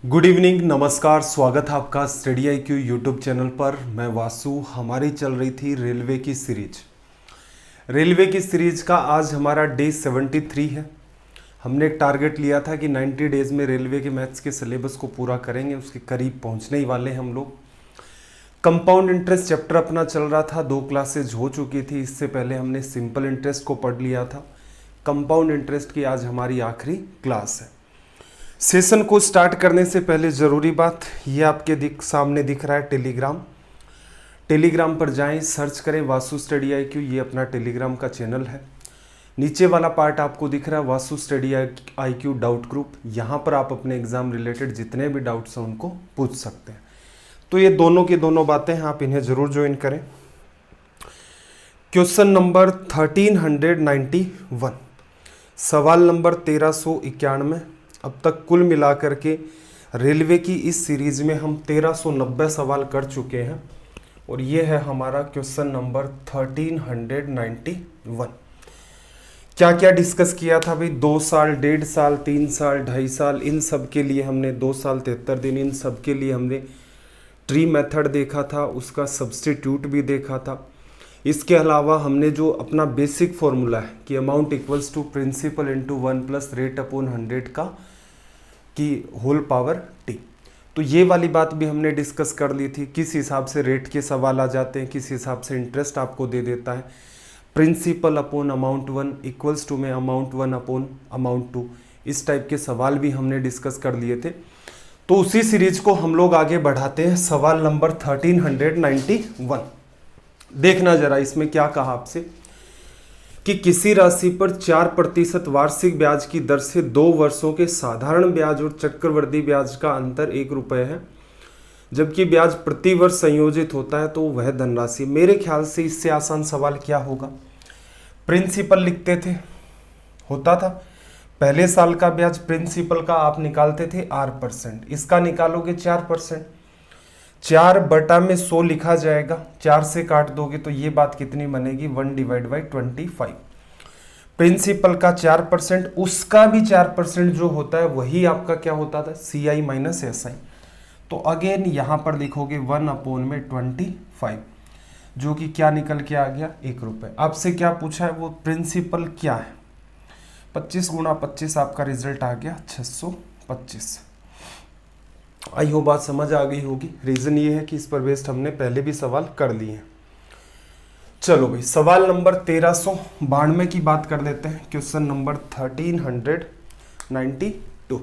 Good evening, नमस्कार, स्वागत है आपका स्टडी IQ यूट्यूब चैनल पर। मैं वासु। हमारी चल रही थी रेलवे की सीरीज का आज हमारा डे 73 है। हमने एक टारगेट लिया था कि 90 डेज में रेलवे के मैथ्स के सिलेबस को पूरा करेंगे, उसके करीब पहुंचने ही वाले हैं हम लोग। कंपाउंड इंटरेस्ट चैप्टर अपना चल रहा था, 2 क्लासेज हो चुकी थी। इससे पहले हमने सिंपल इंटरेस्ट को पढ़ लिया था। कंपाउंड इंटरेस्ट की आज हमारी आखिरी क्लास है। सेशन को स्टार्ट करने से पहले ज़रूरी बात, ये आपके सामने दिख रहा है टेलीग्राम पर जाएं, सर्च करें वासु स्टडी IQ। ये अपना टेलीग्राम का चैनल है। नीचे वाला पार्ट आपको दिख रहा है Vasu study IQ doubt group. यहाँ पर आप अपने एग्ज़ाम रिलेटेड जितने भी डाउट्स हैं उनको पूछ सकते हैं। तो ये दोनों की दोनों बातें हैं, आप इन्हें ज़रूर ज्वाइन करें। क्वेश्चन नंबर 1391, सवाल नंबर 1391। अब तक कुल मिलाकर के रेलवे की इस सीरीज में हम 1390 सवाल कर चुके हैं और ये है हमारा क्वेश्चन नंबर 1391। क्या क्या डिस्कस किया था भाई? 2 साल, 1.5 साल, 3 साल, 2.5 साल, इन सब के लिए हमने 2 साल 73 दिन, इन सब के लिए हमने ट्री मेथड देखा था, उसका सब्स्टिट्यूट भी देखा था। इसके अलावा हमने जो अपना बेसिक फॉर्मूला है कि amount equals to principal into 1 plus rate upon 100 का की होल पावर t, तो ये वाली बात भी हमने डिस्कस कर ली थी। किस हिसाब से रेट के सवाल आ जाते हैं, किस हिसाब से इंटरेस्ट आपको दे देता है। Principal upon amount 1 equals to में अमाउंट 1 अपॉन अमाउंट 2, इस टाइप के सवाल भी हमने डिस्कस कर लिए थे। तो उसी सीरीज को हम लोग आगे बढ़ाते हैं। सवाल नंबर 1391 देखना जरा, इसमें क्या कहा आपसे कि किसी राशि पर 4% वार्षिक ब्याज की दर से 2 वर्षों के साधारण ब्याज और चक्रवृद्धि ब्याज का अंतर 1 रुपये है, जबकि ब्याज प्रति वर्ष संयोजित होता है, तो वह धनराशि। मेरे ख्याल से इससे आसान सवाल क्या होगा? प्रिंसिपल लिखते थे, होता था पहले साल का ब्याज प्रिंसिपल का आप निकालते थे R%, इसका निकालोगे 4%, 4/100 लिखा जाएगा। 4 से काट दोगे तो ये बात कितनी बनेगी? 1/25। प्रिंसिपल का 4%, उसका भी 4% जो होता है वही आपका क्या होता था? CI minus SI। तो अगेन यहाँ पर लिखोगे 1/25, जो कि क्या निकल के आ गया? 1 रुपये। आपसे क्या पूछा है? वो प्रिंसिपल क्या है? 25 गुणा 25 आपका रिजल्ट आ गया 625। आई हो बात समझ आ गई होगी। रीज़न ये है कि इस पर बेस्ड हमने पहले भी सवाल कर लिए हैं। चलो भाई, सवाल नंबर 1392 की बात कर लेते हैं। क्वेश्चन नंबर 1392,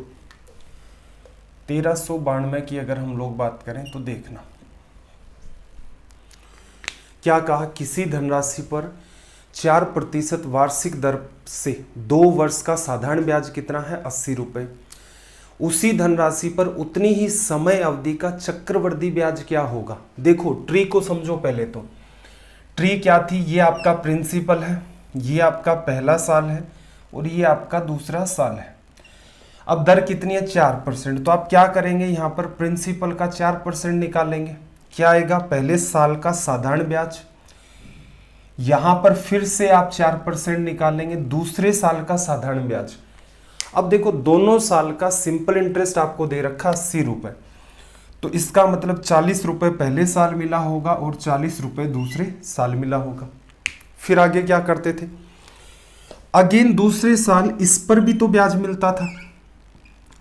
1392 की अगर हम लोग बात करें तो देखना क्या कहा। किसी धनराशि पर 4% वार्षिक दर से 2 वर्ष का साधारण ब्याज कितना है? 80 रुपये। उसी धनराशि पर उतनी ही समय अवधि का चक्रवृद्धि ब्याज क्या होगा? देखो ट्री को समझो पहले तो। ट्री क्या थी? ये आपका प्रिंसिपल है, ये आपका पहला साल है और ये आपका दूसरा साल है। अब दर कितनी है? 4%। तो आप क्या करेंगे? यहाँ पर प्रिंसिपल का 4% निकालेंगे। क्या आएगा? पहले साल का साधारण ब्याज। यहाँ पर फिर से आप 4% निकालेंगे, दूसरे साल का साधारण ब्याज। अब देखो दोनों साल का सिंपल इंटरेस्ट आपको दे रखा 80 रुपये, तो इसका मतलब 40 रुपये पहले साल मिला होगा और 40 रुपये दूसरे साल मिला होगा। फिर आगे क्या करते थे? अगेन दूसरे साल इस पर भी तो ब्याज मिलता था,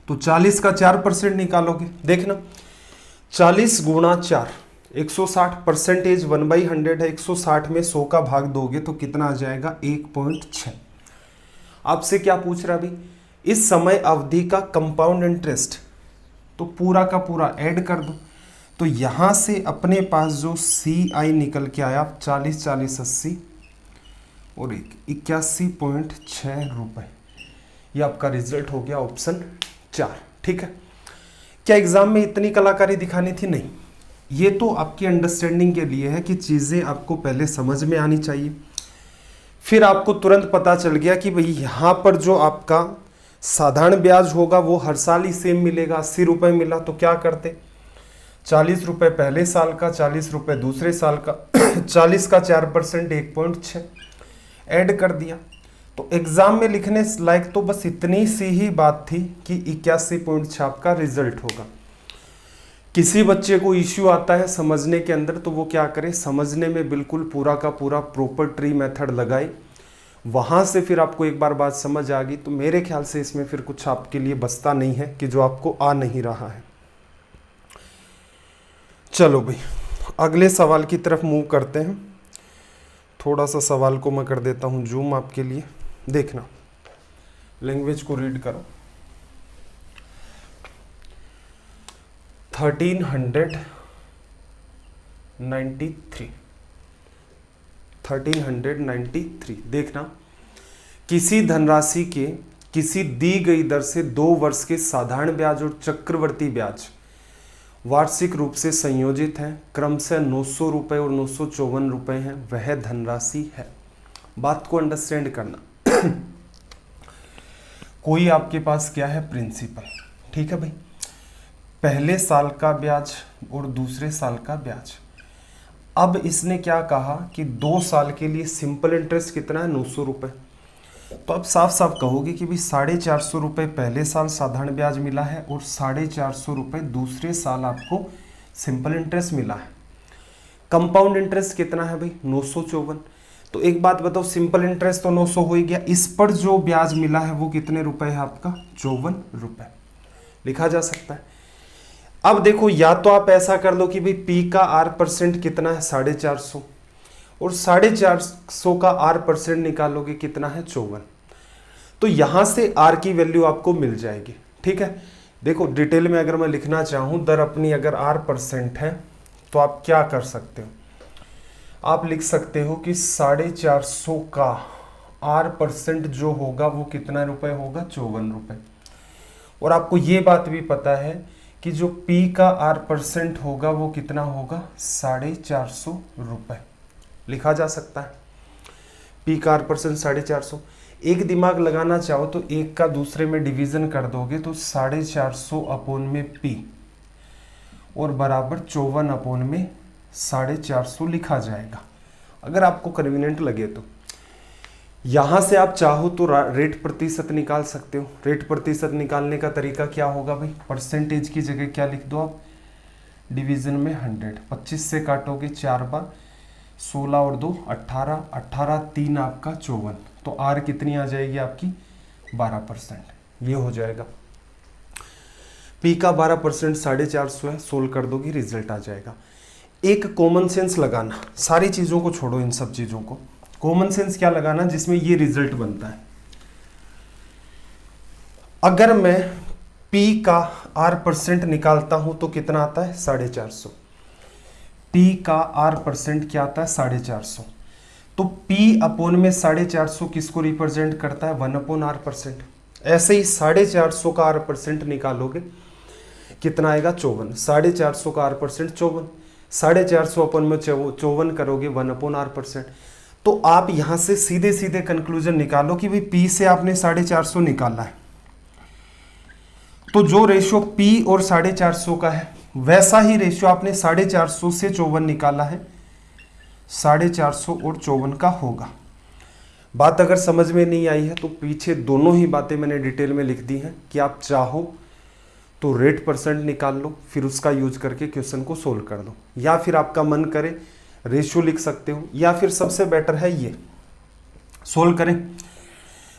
तो 40 का 4% निकालोगे। देखना 40 गुणा 4, 160, परसेंटेज 1/100 है। 160 में 100 का भाग दोगे तो कितना आ जाएगा? 1.6। आपसे क्या पूछ रहा भाई? इस समय अवधि का कंपाउंड इंटरेस्ट, तो पूरा का पूरा ऐड कर दो। तो यहाँ से अपने पास जो CI निकल के आया 40, 40, 80 और 81.6 रुपये। ये आपका रिजल्ट हो गया ऑप्शन 4। ठीक है। क्या एग्जाम में इतनी कलाकारी दिखानी थी? नहीं, ये तो आपकी अंडरस्टैंडिंग के लिए है कि चीज़ें आपको पहले समझ में आनी चाहिए। फिर आपको तुरंत पता चल गया कि भाई यहाँ पर जो आपका साधारण ब्याज होगा वो हर साल ही सेम मिलेगा। 80 रुपये मिला तो क्या करते? 40 रुपये पहले साल का, 40 रुपये दूसरे साल का, 40 का 4% 1.6 ऐड कर दिया। तो एग्जाम में लिखने लायक तो बस इतनी सी ही बात थी कि 81.6 का रिजल्ट होगा। किसी बच्चे को इश्यू आता है समझने के अंदर, तो वो क्या करे, समझने में बिल्कुल पूरा का पूरा प्रॉपर ट्री मेथड लगाए, वहाँ से फिर आपको एक बार बात समझ आ गई तो मेरे ख्याल से इसमें फिर कुछ आपके लिए बचता नहीं है कि जो आपको आ नहीं रहा है। चलो भाई अगले सवाल की तरफ मूव करते हैं। थोड़ा सा सवाल को मैं कर देता हूँ जूम आपके लिए, देखना, लैंग्वेज को रीड करो। 1393 देखना, किसी धनराशि के किसी दी गई दर से 2 वर्ष के साधारण ब्याज और चक्रवर्ती ब्याज वार्षिक रूप से संयोजित हैं, क्रमशः 900 रुपये और 954 रुपये हैं, वह धनराशि है। बात को अंडरस्टैंड करना। कोई आपके पास क्या है, प्रिंसिपल, ठीक है भाई, पहले साल का ब्याज और दूसरे साल का ब्याज। अब इसने क्या कहा कि 2 साल के लिए सिंपल इंटरेस्ट कितना है, 900 रुपये। तो अब साफ साफ कहोगे कि भाई 450 रुपये पहले साल साधारण ब्याज मिला है और 450 रुपये दूसरे साल आपको सिंपल इंटरेस्ट मिला है। कंपाउंड इंटरेस्ट कितना है भाई, 954। तो एक बात बताओ, सिंपल इंटरेस्ट तो 900 हो ही गया, इस पर जो ब्याज मिला है वो कितने रुपए है आपका, 54 रुपये। लिखा जा सकता है। अब देखो, या तो आप ऐसा कर लो कि भाई पी का R% कितना है, 450, और 450 का R% निकालोगे कितना है, 54। तो यहां से R की वैल्यू आपको मिल जाएगी, ठीक है। देखो डिटेल में अगर मैं लिखना चाहूं, दर अपनी अगर R% है तो आप क्या कर सकते हो, आप लिख सकते हो कि 450 का R% जो होगा वो कितना रुपए होगा, 54 रुपए। और आपको ये बात भी पता है कि जो P का R% होगा वो कितना होगा, 450 रुपए। लिखा जा सकता है P का R% 450। एक दिमाग लगाना चाहो तो एक का दूसरे में डिवीजन कर दोगे तो 450 अपॉन में P और बराबर 54 अपॉन में 450 लिखा जाएगा, अगर आपको कन्वीनियंट लगे तो। यहां से आप चाहो तो रेट प्रतिशत निकाल सकते हो। रेट प्रतिशत निकालने का तरीका क्या होगा भाई, परसेंटेज की जगह क्या लिख दो आप, डिवीजन में 100। 25 से काटोगे 4 बार, 16 और 2 18, 18 3 आपका 54। तो R कितनी आ जाएगी आपकी, 12%। ये हो जाएगा। P का 12% 450 है, सोल्व कर दोगे रिजल्ट आ जाएगा। एक कॉमन सेंस लगाना, सारी चीजों को छोड़ो, इन सब चीजों को कॉमन सेंस क्या लगाना जिसमें ये रिजल्ट बनता है। अगर मैं P का R% निकालता हूं तो कितना आता है, 450। P का R% क्या आता है, 450। तो P अपॉन में 450 किसको रिप्रेजेंट करता है, 1/R%। ऐसे ही 450 का R% निकालोगे कितना आएगा, 54। 450 का R% 54, 450 अपॉन में 54 करोगे 1/R%। तो आप यहां से सीधे सीधे कंक्लूजन निकालो कि भाई P से आपने 450 निकाला है, तो जो रेशियो P और 450 का है वैसा ही रेशियो आपने 450 से 54 निकाला है, 450 और 54 का होगा। बात अगर समझ में नहीं आई है तो पीछे दोनों ही बातें मैंने डिटेल में लिख दी हैं कि आप चाहो तो रेट परसेंट निकाल लो, फिर उसका यूज करके क्वेश्चन को सोल्व कर दो, या फिर आपका मन करे रेशियो लिख सकते हो, या फिर सबसे बेटर है ये सोल्व करें।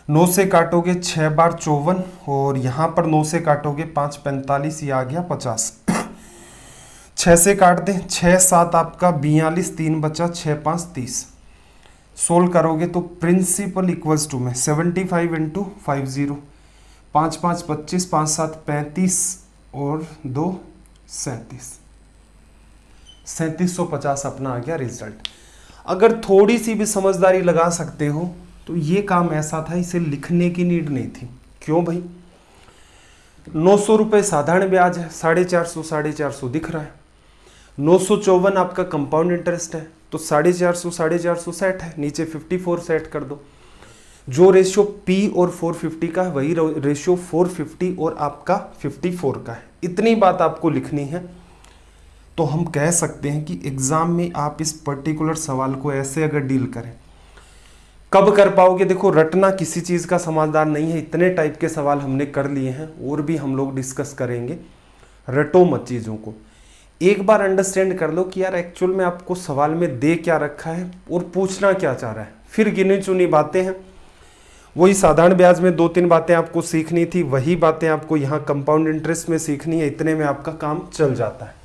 9 से काटोगे 6 बार 54 और यहाँ पर 9 से काटोगे 5 45, ये आ गया 50। 6 से काट दें, 6 7 आपका 42, 3 बचा, 6 5 30। सोल्व करोगे तो प्रिंसिपल इक्वल्स टू में 75 इंटू 50, 5 5 25, 5 7 35 और 2 37, 3750 अपना आ गया रिजल्ट। अगर थोड़ी सी भी समझदारी लगा सकते हो तो ये काम ऐसा था, इसे लिखने की नीड नहीं थी। क्यों भाई, 900 रुपये साधारण ब्याज है, 450 450 दिख रहा है, 954 आपका कंपाउंड इंटरेस्ट है, तो 450 450 सेट है, नीचे 54 सेट कर दो। जो रेशियो P और 450 का है वही रेशियो 450 और आपका 54 का है। इतनी बात आपको लिखनी है। तो हम कह सकते हैं कि एग्जाम में आप इस पर्टिकुलर सवाल को ऐसे अगर डील करें, कब कर पाओगे, देखो रटना किसी चीज़ का समाधान नहीं है। इतने टाइप के सवाल हमने कर लिए हैं और भी हम लोग डिस्कस करेंगे, रटो मत चीज़ों को। एक बार अंडरस्टैंड कर लो कि यार एक्चुअल में आपको सवाल में दे क्या रखा है और पूछना क्या चाह रहा है। फिर गिनी चुनी बातें हैं, वही साधारण ब्याज में 2-3 बातें आपको सीखनी थी, वही बातें आपको यहाँ कंपाउंड इंटरेस्ट में सीखनी है। इतने में आपका काम चल जाता है।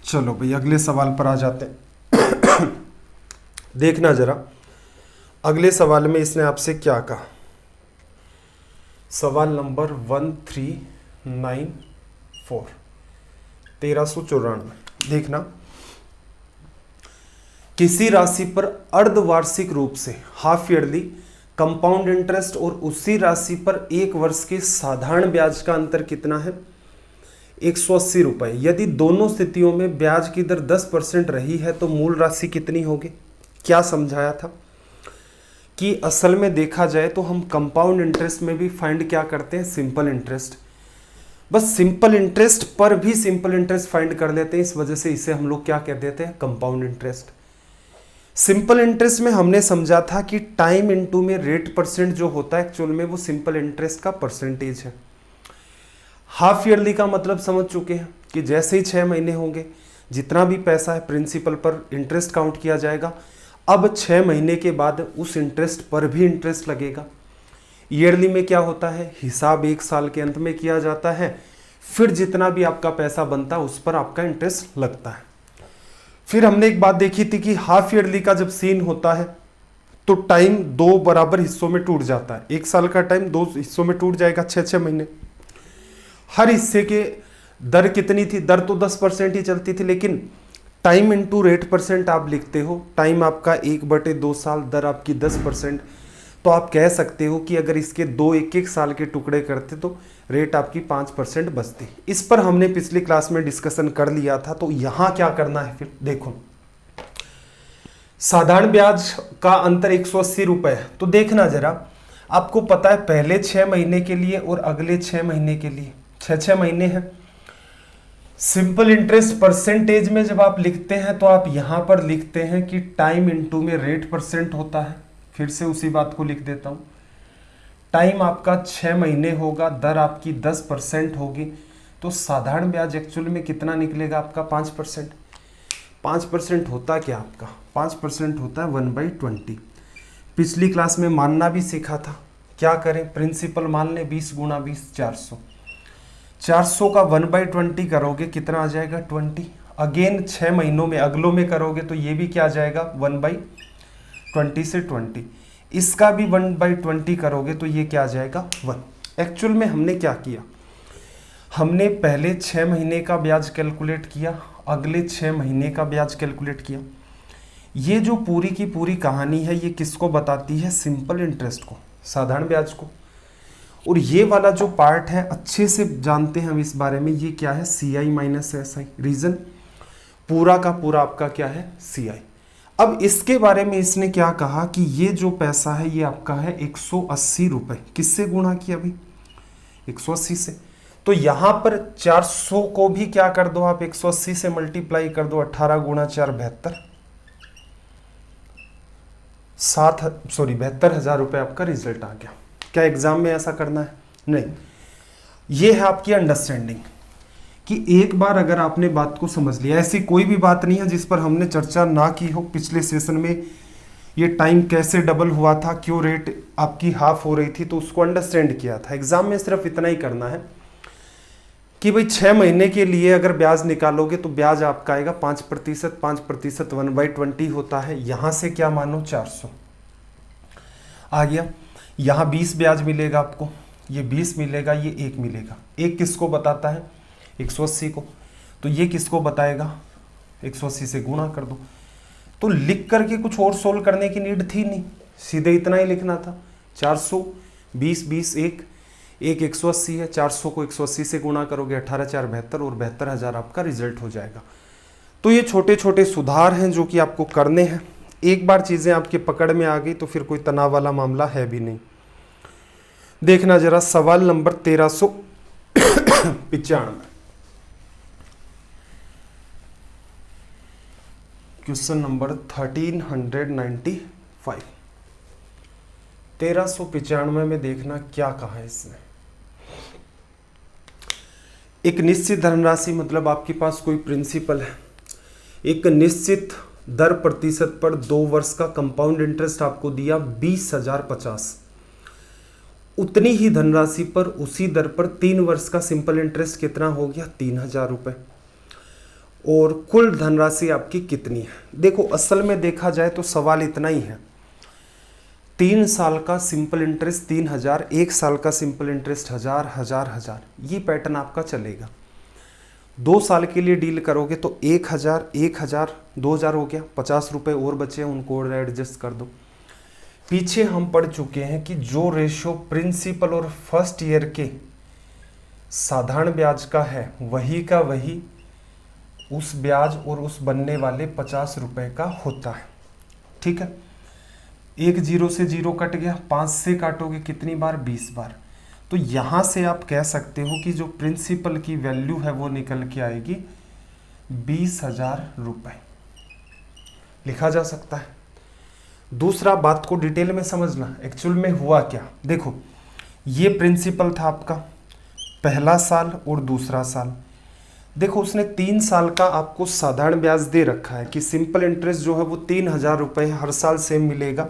चलो भाई अगले सवाल पर आ जाते हैं। देखना जरा अगले सवाल में इसने आपसे क्या कहा। सवाल नंबर 1394, 1394। देखना, किसी राशि पर अर्धवार्षिक रूप से हाफ ईयरली कंपाउंड इंटरेस्ट और उसी राशि पर एक वर्ष के साधारण ब्याज का अंतर कितना है? 180 रुपए। यदि दोनों स्थितियों में ब्याज की दर 10% रही है तो मूल राशि कितनी होगी? क्या समझाया था कि असल में देखा जाए तो हम कंपाउंड इंटरेस्ट में भी फाइंड क्या करते हैं? Simple interest. बस सिंपल इंटरेस्ट पर भी सिंपल इंटरेस्ट फाइंड कर लेते हैं, इस वजह से इसे हम लोग क्या कह देते हैं? Compound interest. सिंपल इंटरेस्ट में हमने समझा था कि टाइम इनटू में रेट परसेंट जो होता है एक्चुअल में वो सिंपल इंटरेस्ट का परसेंटेज है। हाफ ईयरली का मतलब समझ चुके हैं कि जैसे ही 6 महीने होंगे जितना भी पैसा है प्रिंसिपल पर इंटरेस्ट काउंट किया जाएगा। अब 6 महीने के बाद उस इंटरेस्ट पर भी इंटरेस्ट लगेगा। ईयरली में क्या होता है? हिसाब 1 साल के अंत में किया जाता है, फिर जितना भी आपका पैसा बनता है उस पर आपका इंटरेस्ट लगता है। फिर हमने एक बात देखी थी कि हाफ ईयरली का जब सीन होता है तो टाइम 2 बराबर हिस्सों में टूट जाता है। 1 साल का टाइम 2 हिस्सों में टूट जाएगा, 6-6 महीने। हर हिस्से के दर कितनी थी? दर तो 10% ही चलती थी, लेकिन टाइम इंटू रेट परसेंट आप लिखते हो। टाइम आपका 1/2 साल, दर आपकी 10%। तो आप कह सकते हो कि अगर इसके 2 1-1 साल के टुकड़े करते तो रेट आपकी 5% बचती। इस पर हमने पिछली क्लास में डिस्कशन कर लिया था। तो यहां क्या करना है? फिर देखो, साधारण ब्याज का अंतर 180 रुपए है। तो देखना जरा, आपको पता है पहले 6 महीने के लिए और अगले 6 महीने के लिए 6-6 महीने हैं। सिंपल इंटरेस्ट परसेंटेज में जब आप लिखते हैं तो आप यहां पर लिखते हैं कि टाइम इनटू में रेट परसेंट होता है। फिर से उसी बात को लिख देता हूं। टाइम आपका 6 महीने होगा, दर आपकी 10% होगी, तो साधारण ब्याज एक्चुअल में कितना निकलेगा आपका? 5%। 5% होता क्या आपका? 5% होता है 1/20। पिछली क्लास में मानना भी सीखा था। क्या करें? प्रिंसिपल मान ले 20 × 20 400। 400 का 1/20 करोगे कितना आ जाएगा? 20। अगेन 6 महीनों में अगलों में करोगे तो ये भी क्या आ जाएगा? 1/20 से 20। इसका भी 1/20 करोगे तो ये क्या आ जाएगा? 1। एक्चुअल में हमने क्या किया? हमने पहले 6 महीने का ब्याज कैलकुलेट किया, अगले 6 महीने का ब्याज कैलकुलेट किया। ये जो पूरी की पूरी कहानी है ये किसको बताती है? सिंपल इंटरेस्ट को, साधारण ब्याज को। और ये वाला जो पार्ट है अच्छे से जानते हैं हम इस बारे में, ये क्या है? CI minus SI। रीजन पूरा का पूरा आपका क्या है? CI। अब इसके बारे में इसने क्या कहा कि ये जो पैसा है ये आपका है 180 रुपए। किससे गुणा किया अभी? 180 से। तो यहां पर 400 को भी क्या कर दो आप? 180 से मल्टीप्लाई कर दो। 18 × 4 72। 72,000 रुपए आपका रिजल्ट आ गया। क्या एग्जाम में ऐसा करना है? नहीं। ये है आपकी अंडरस्टैंडिंग कि एक बार अगर आपने बात को समझ लिया, ऐसी कोई भी बात नहीं है जिस पर हमने चर्चा ना की हो। पिछले सेशन में ये टाइम कैसे डबल हुआ था, क्यों रेट आपकी हाफ हो रही थी, तो उसको अंडरस्टैंड किया था। एग्जाम में सिर्फ इतना ही करना है कि भाई 6 महीने के लिए अगर ब्याज निकालोगे तो ब्याज आपका आएगा 5%। 5% 1/20 होता है। यहां से क्या मानो? 400 आ गया। यहाँ 20 ब्याज मिलेगा आपको, ये 20 मिलेगा, ये 1 मिलेगा। 1 किसको बताता है? 180 को। तो ये किसको बताएगा? 180 से गुणा कर दो। तो लिख करके कुछ और सोल्व करने की नीड थी नहीं, सीधे इतना ही लिखना था। 400 20 20 1 180 है। 400 को 180 से गुणा करोगे 18 4 72 और 72,000 आपका रिजल्ट हो जाएगा। तो ये छोटे छोटे सुधार हैं जो कि आपको करने हैं। एक बार चीजें आपके पकड़ में आ गई तो फिर कोई तनाव वाला मामला है भी नहीं। देखना जरा सवाल नंबर 1395, क्वेश्चन नंबर 1395। 1395 में देखना क्या कहा है इसने। एक निश्चित धनराशि मतलब आपके पास कोई प्रिंसिपल है, एक निश्चित दर प्रतिशत पर 2 वर्ष का कंपाउंड इंटरेस्ट आपको दिया 20,050, उतनी ही धनराशि पर उसी दर पर 3 वर्ष का सिंपल इंटरेस्ट कितना हो गया 3,000 रुपये। और कुल धनराशि आपकी कितनी है? देखो असल में देखा जाए तो सवाल इतना ही है, 3 साल का सिंपल इंटरेस्ट 3,000, 1 साल का सिंपल इंटरेस्ट 1,000 1,000 1,000, ये पैटर्न आपका चलेगा। 2 साल के लिए डील करोगे तो 1,000 1,000 2,000 हो गया, 50 रुपये और बचे हैं, उनको और एडजस्ट कर दो। पीछे हम पढ़ चुके हैं कि जो रेशियो प्रिंसिपल और फर्स्ट ईयर के साधारण ब्याज का है वही का वही उस ब्याज और उस बनने वाले 50 रुपये का होता है। ठीक है, 1 0 से 0 कट गया, 5 से काटोगे कितनी बार 20 बार। तो यहाँ से आप कह सकते हो कि जो प्रिंसिपल की वैल्यू है वो निकल के आएगी 20,000 रुपये, लिखा जा सकता है। दूसरा बात को डिटेल में समझना, एक्चुअल में हुआ क्या। देखो ये प्रिंसिपल था आपका पहला साल और दूसरा साल। देखो उसने 3 साल का आपको साधारण ब्याज दे रखा है कि सिंपल इंटरेस्ट जो है वो 3,000 रुपये हर साल सेम मिलेगा।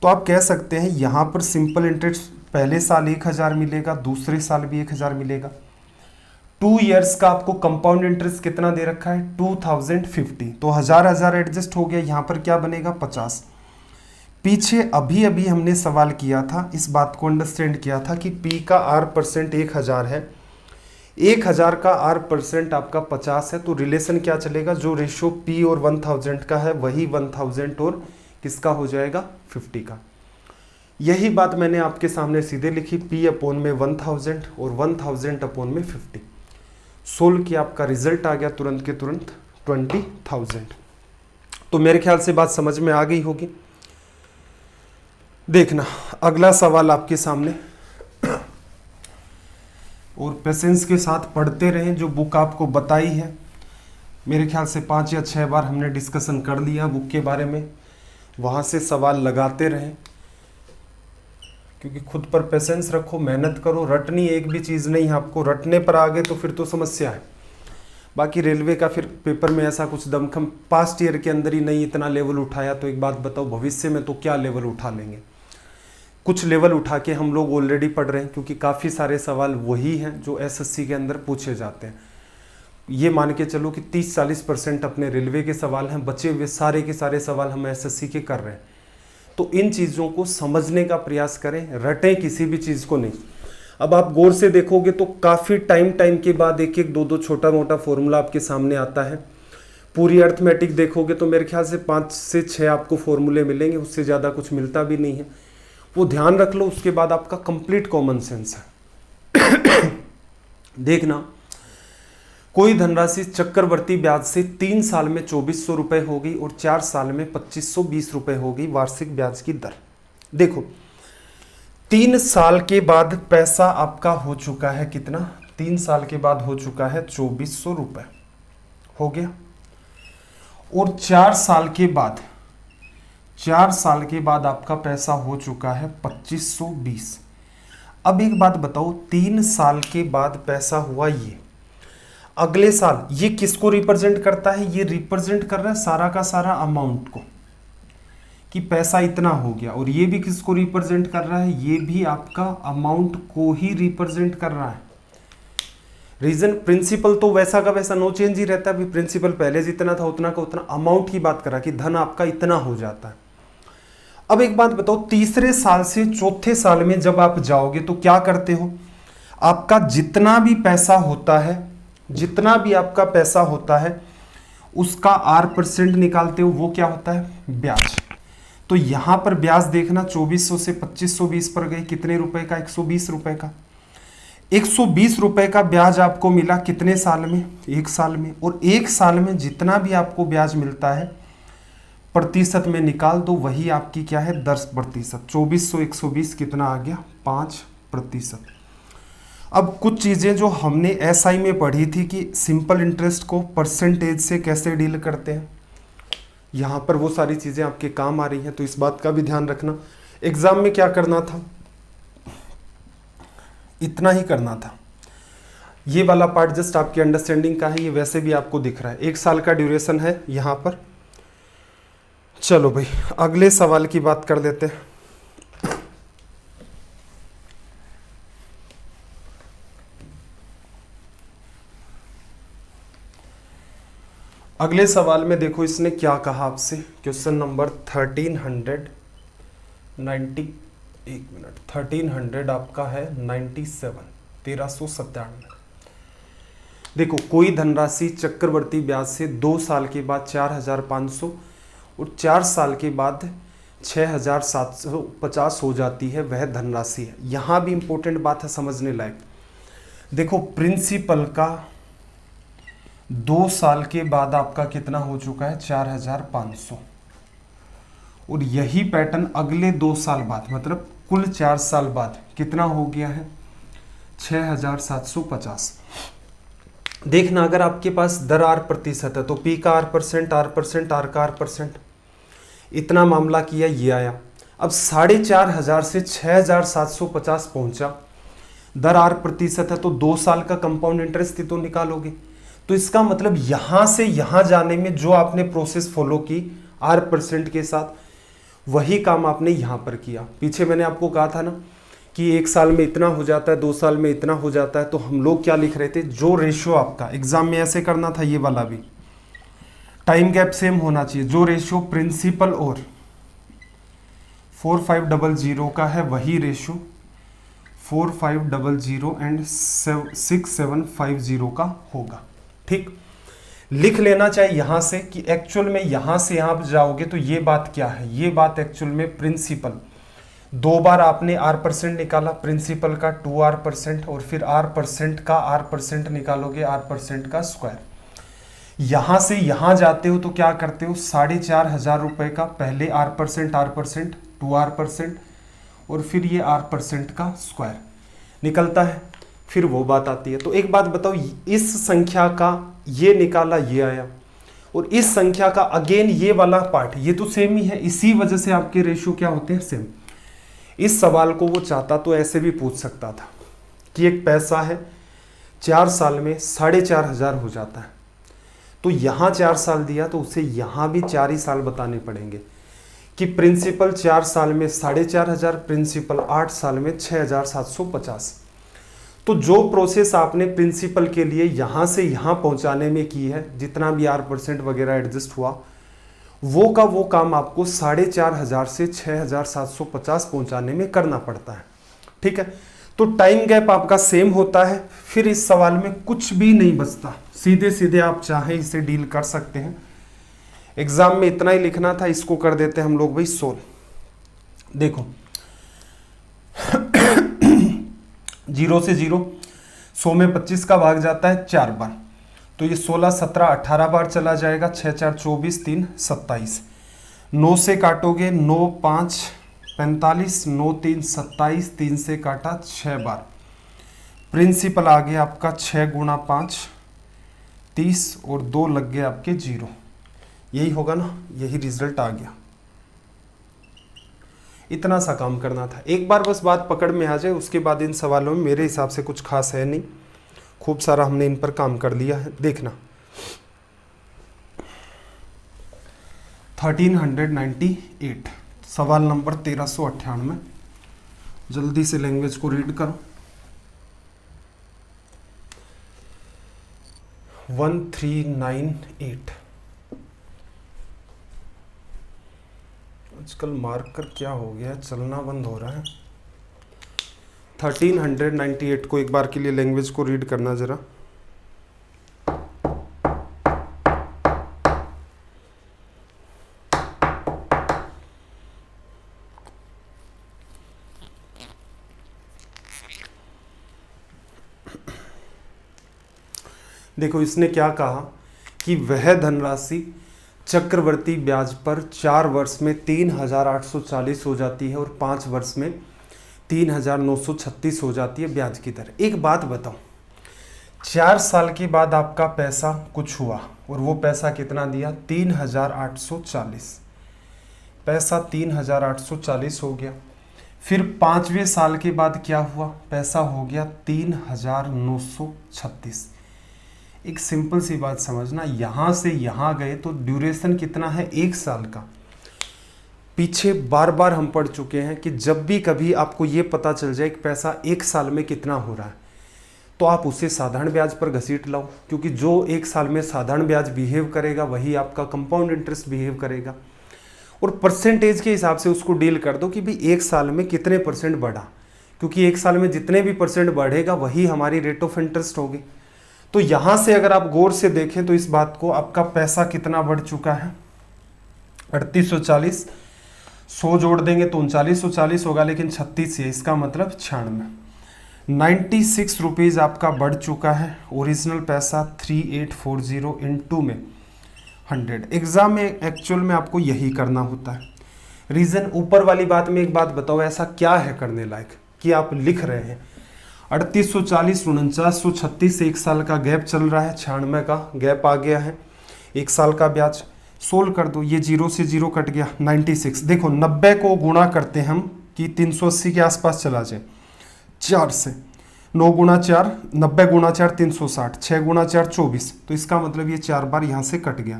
तो आप कह सकते हैं यहाँ पर सिंपल इंटरेस्ट पहले साल 1,000 मिलेगा, दूसरे साल भी 1,000 मिलेगा। 2 इयर्स का आपको कंपाउंड इंटरेस्ट कितना दे रखा है 2,050, तो 1,000 एडजस्ट हो गया, यहाँ पर क्या बनेगा 50। पीछे अभी अभी हमने सवाल किया था, इस बात को अंडरस्टैंड किया था कि P का R% 1,000 है, 1,000 का R% आपका 50 है, तो रिलेशन क्या चलेगा, जो रेशियो P और 1,000 का है वही 1,000 और किसका हो जाएगा 50 का। यही बात मैंने आपके सामने सीधे लिखी, P अपॉन में 1,000 और 1,000 अपॉन में 50। सोल्व किया, आपका रिजल्ट आ गया तुरंत के तुरंत 20,000। तो मेरे ख्याल से बात समझ में आ गई होगी। देखना अगला सवाल आपके सामने, और पेशेंस के साथ पढ़ते रहें। जो बुक आपको बताई है मेरे ख्याल से 5 या 6 बार हमने डिस्कशन कर लिया बुक के बारे में, वहाँ से सवाल लगाते रहें, क्योंकि खुद पर पेशेंस रखो, मेहनत करो। रटनी एक भी चीज़ नहीं है आपको, रटने पर आ गए तो फिर तो समस्या है। बाकी रेलवे का फिर पेपर में ऐसा कुछ दमखम पास्ट ईयर के अंदर ही नहीं इतना लेवल उठाया, तो एक बात बताओ भविष्य में तो क्या लेवल उठा लेंगे। कुछ लेवल उठा के हम लोग ऑलरेडी पढ़ रहे हैं, क्योंकि काफ़ी सारे सवाल वही हैं जो एसएससी के अंदर पूछे जाते हैं। ये मान के चलो कि 30-40% अपने रेलवे के सवाल हैं, बचे हुए सारे के सारे सवाल हम एसएससी के कर रहे हैं। तो इन चीज़ों को समझने का प्रयास करें, रटें किसी भी चीज़ को नहीं। अब आप गौर से देखोगे तो काफ़ी टाइम के बाद एक एक 2 छोटा मोटा फॉर्मूला आपके सामने आता है। पूरी अर्थमेटिक देखोगे तो मेरे ख्याल से 5 से 6 आपको फॉर्मूले मिलेंगे, उससे ज़्यादा कुछ मिलता भी नहीं है। वो ध्यान रख लो, उसके बाद आपका कंप्लीट कॉमन सेंस है। देखना कोई धनराशि चक्रवर्ती ब्याज से 3 साल में 2,400 रुपये हो गई और 4 साल में 2,520 रुपये हो गई वार्षिक ब्याज की दर। देखो 3 साल के बाद पैसा आपका हो चुका है कितना, 3 साल के बाद हो चुका है 2,400 रुपये हो गया, और 4 साल के बाद आपका पैसा हो चुका है 2,520। अब एक बात बताओ, 3 साल के बाद पैसा हुआ ये, अगले साल ये किसको रिप्रेजेंट करता है, ये रिप्रेजेंट कर रहा है सारा का सारा अमाउंट को, कि पैसा इतना हो गया। और ये भी किसको रिप्रेजेंट कर रहा है, ये भी आपका अमाउंट को ही रिप्रेजेंट कर रहा है। रीजन प्रिंसिपल तो वैसा का वैसा नो चेंज ही रहता है, अभी प्रिंसिपल पहले जितना था उतना का उतना, अमाउंट की बात करा कि धन आपका इतना हो जाता है। अब एक बात बताओ, तीसरे साल से चौथे साल में जब आप जाओगे तो क्या करते हो, आपका जितना भी पैसा होता है, जितना भी आपका पैसा होता है उसका R% निकालते हो, वो क्या होता है ब्याज। तो यहां पर ब्याज देखना 2,400 से 2,520 पर गए, कितने रुपए का 120 रुपए का, 120 रुपए का ब्याज आपको मिला कितने साल में, 1 साल में। और 1 साल में जितना भी आपको ब्याज मिलता है प्रतिशत में निकाल दो, वही आपकी क्या है 10%। 2,400 120 कितना आ गया 5%। अब कुछ चीज़ें जो हमने एसआई में पढ़ी थी कि सिंपल इंटरेस्ट को परसेंटेज से कैसे डील करते हैं, यहाँ पर वो सारी चीज़ें आपके काम आ रही हैं, तो इस बात का भी ध्यान रखना। एग्जाम में क्या करना था, इतना ही करना था। ये वाला पार्ट जस्ट आपकी अंडरस्टैंडिंग का है, ये वैसे भी आपको दिख रहा है। 1 साल का ड्यूरेशन है यहाँ पर। चलो भाई अगले सवाल की बात कर लेते हैं। अगले सवाल में देखो इसने क्या कहा आपसे, क्वेश्चन नंबर 1390, एक मिनट, 1300 आपका है 97, 1397। देखो कोई धनराशि चक्रवर्ती ब्याज से 2 साल के बाद 4500 और 4 साल के बाद 6750 हो जाती है, वह धनराशि है। यहाँ भी इंपॉर्टेंट बात है समझने लायक। देखो प्रिंसिपल का 2 साल के बाद आपका कितना हो चुका है 4500, और यही पैटर्न अगले 2 साल बाद मतलब कुल 4 साल बाद कितना हो गया है 6750। देखना अगर आपके पास दर आर प्रतिशत है तो पी का R percent, R percent, R का आर परसेंट, इतना मामला किया ये आया। अब 4500 से 6750 पहुंचा, दर आर प्रतिशत है तो 2 साल का कंपाउंड इंटरेस्ट ही तो निकालोगे। तो इसका मतलब यहां से यहां जाने में जो आपने प्रोसेस फॉलो की आर परसेंट के साथ, वही काम आपने यहां पर किया। पीछे मैंने आपको कहा था ना कि 1 साल में इतना हो जाता है, 2 साल में इतना हो जाता है, तो हम लोग क्या लिख रहे थे, जो रेशियो आपका एग्जाम में ऐसे करना था, ये वाला भी टाइम गैप सेम होना चाहिए। जो रेशियो प्रिंसिपल और 4500 का है वही रेशियो 4500 एंड 6750 का होगा। ठीक, लिख लेना चाहिए यहां से कि एक्चुअल में यहां से यहां जाओगे तो ये बात क्या है, ये बात एक्चुअल में प्रिंसिपल 2 बार आपने आर परसेंट निकाला, प्रिंसिपल का 2r परसेंट, और फिर आर परसेंट का आर परसेंट निकालोगे, आर परसेंट का स्क्वायर। यहां से यहां जाते हो तो क्या करते हो 4500 रुपए का पहले आर परसेंट 2r परसेंट, और फिर ये आर परसेंट का स्क्वायर निकलता है, फिर वो बात आती है। तो एक बात बताओ, इस संख्या का ये निकाला ये आया, और इस संख्या का अगेन ये वाला पार्ट, ये तो सेम ही है, इसी वजह से आपके रेशियो क्या होते हैं सेम। इस सवाल को वो चाहता तो ऐसे भी पूछ सकता था कि एक पैसा है 4 साल में 4500 हो जाता है, तो यहाँ 4 साल दिया तो उसे यहाँ भी 4 ही साल बताने पड़ेंगे कि प्रिंसिपल 4 साल में 4500, प्रिंसिपल 8 साल में 6750। तो जो प्रोसेस आपने प्रिंसिपल के लिए यहाँ से यहाँ पहुँचाने में की है, जितना भी आर परसेंट वगैरह एडजस्ट हुआ, वो का वो काम आपको 4500 से 6750 पहुँचाने में करना पड़ता है। ठीक है, तो टाइम गैप आपका सेम होता है, फिर इस सवाल में कुछ भी नहीं बचता, सीधे सीधे आप चाहें इसे डील कर सकते हैं। एग्जाम में इतना ही लिखना था, इसको कर देते हैं हम लोग भाई सोल्व। देखो 0 से 0, 100 में 25 का भाग जाता है 4 बार, तो ये 16, 17, 18 बार चला जाएगा, 6, 4, 24, 3, 27। 9 से काटोगे 9, 5, 45, 9, 3, 27, 3 से काटा 6 बार। प्रिंसिपल आ गया आपका 6 गुणा 5, 30, और 2 लग गए आपके 0। यही होगा ना, यही रिजल्ट आ गया। इतना सा काम करना था। एक बार बस बात पकड़ में आ जाए, उसके बाद इन सवालों में मेरे हिसाब से कुछ खास है नहीं, खूब सारा हमने इन पर काम कर लिया है। देखना 1398, सवाल नंबर 1398, जल्दी से लैंग्वेज को रीड करो। 1398, आजकल मार्कर क्या हो गया है, चलना बंद हो रहा है। 1398 को एक बार के लिए लैंग्वेज को रीड करना जरा। देखो इसने क्या कहा कि वह धनराशि चक्रवर्ती ब्याज पर 4 वर्ष में 3840 हो जाती है और 5 वर्ष में 3936 हो जाती है ब्याज की दर। एक बात बताओ, 4 साल के बाद आपका पैसा कुछ हुआ और वो पैसा कितना दिया 3840, पैसा 3840 हो गया। फिर 5वें साल के बाद क्या हुआ, पैसा हो गया 3936। एक सिंपल सी बात समझना, यहां से यहां गए तो ड्यूरेशन कितना है, 1 साल का। पीछे बार बार हम पढ़ चुके हैं कि जब भी कभी आपको ये पता चल जाए कि पैसा 1 साल में कितना हो रहा है, तो आप उसे साधारण ब्याज पर घसीट लाओ, क्योंकि जो 1 साल में साधारण ब्याज बिहेव करेगा वही आपका कंपाउंड इंटरेस्ट बिहेव करेगा। और परसेंटेज के हिसाब से उसको डील कर दो कि भाई 1 साल में कितने परसेंट बढ़ा, क्योंकि 1 साल में जितने भी परसेंट बढ़ेगा वही हमारी रेट ऑफ इंटरेस्ट होगी। तो यहां से अगर आप गौर से देखें तो इस बात को, आपका पैसा कितना बढ़ चुका है, 3840, 100 जोड़ देंगे तो 3940 होगा, लेकिन 36 है, इसका मतलब 96 रुपीज आपका बढ़ चुका है। ओरिजिनल पैसा 3840 इंटू में 100। एग्जाम में एक्चुअल में आपको यही करना होता है। रीजन, ऊपर वाली बात में एक बात बताओ, ऐसा क्या है करने लायक कि आप लिख रहे हैं 3840 4936 से 1 साल का गैप चल रहा है, 96 का गैप आ गया है, 1 साल का ब्याज। सोल्व कर दो, ये 0 से 0 कट गया, 96। देखो 90 को गुणा करते हम कि 380 के आसपास चला जाए 4 से, 9 गुणा 4 90 गुणा 4 360, 6 गुणा 4 24, तो इसका मतलब ये 4 बार यहाँ से कट गया।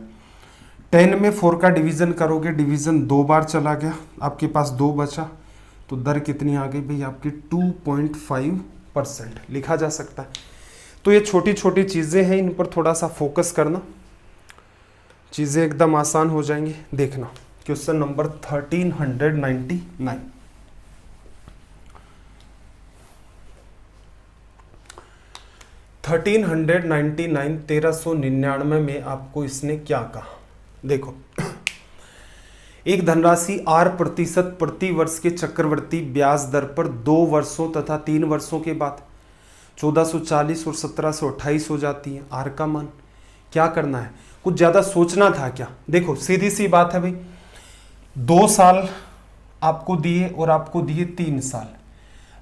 10 में 4 का डिवीजन करोगे, डिवीजन 2 बार चला गया, आपके पास 2 बचा, तो दर कितनी आ गई भाई आपकी 2.5% लिखा जा सकता है। तो ये छोटी छोटी चीज़ें हैं, इन पर थोड़ा सा फोकस करना, चीज़ें एकदम आसान हो जाएंगी। देखना क्वेश्चन नंबर 1399। 1399 में आपको इसने क्या कहा, देखो एक धनराशि R% प्रति वर्ष के चक्रवर्ती ब्याज दर पर 2 वर्षों तथा 3 वर्षों के बाद 1440 और 1728 हो जाती है। R का मान क्या करना है, कुछ ज़्यादा सोचना था क्या। देखो सीधी सी बात है भाई, 2 साल आपको दिए और आपको दिए 3 साल,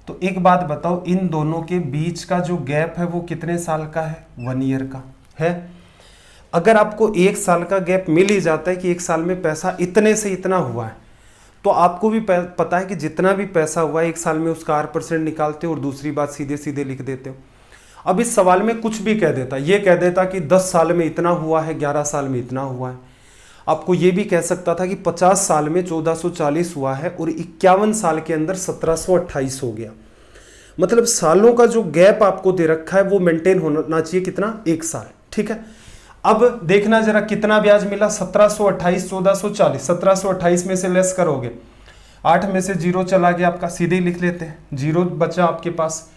तो एक बात बताओ, इन दोनों के बीच का जो गैप है वो कितने साल का है, 1 ईयर का है। अगर आपको 1 साल का गैप मिल ही जाता है कि 1 साल में पैसा इतने से इतना हुआ है, तो आपको भी पता है कि जितना भी पैसा हुआ है 1 साल में उसका R% निकालते हो और दूसरी बात सीधे सीधे लिख देते हो। अब इस सवाल में कुछ भी कह देता, ये कह देता कि 10 साल में इतना हुआ है, 11 साल में इतना हुआ है। आपको ये भी कह सकता था कि 50 साल में 1440 हुआ है और 51 साल के अंदर 1728 हो गया। मतलब सालों का जो गैप आपको दे रखा है वो मेंटेन होना चाहिए, कितना, 1 साल, ठीक है। अब देखना जरा कितना ब्याज मिला, 1728 1440, 1728 में से लेस करोगे, 8 में से 0 चला गया आपका, सीधे ही लिख लेते हैं, 0 बचा आपके पास।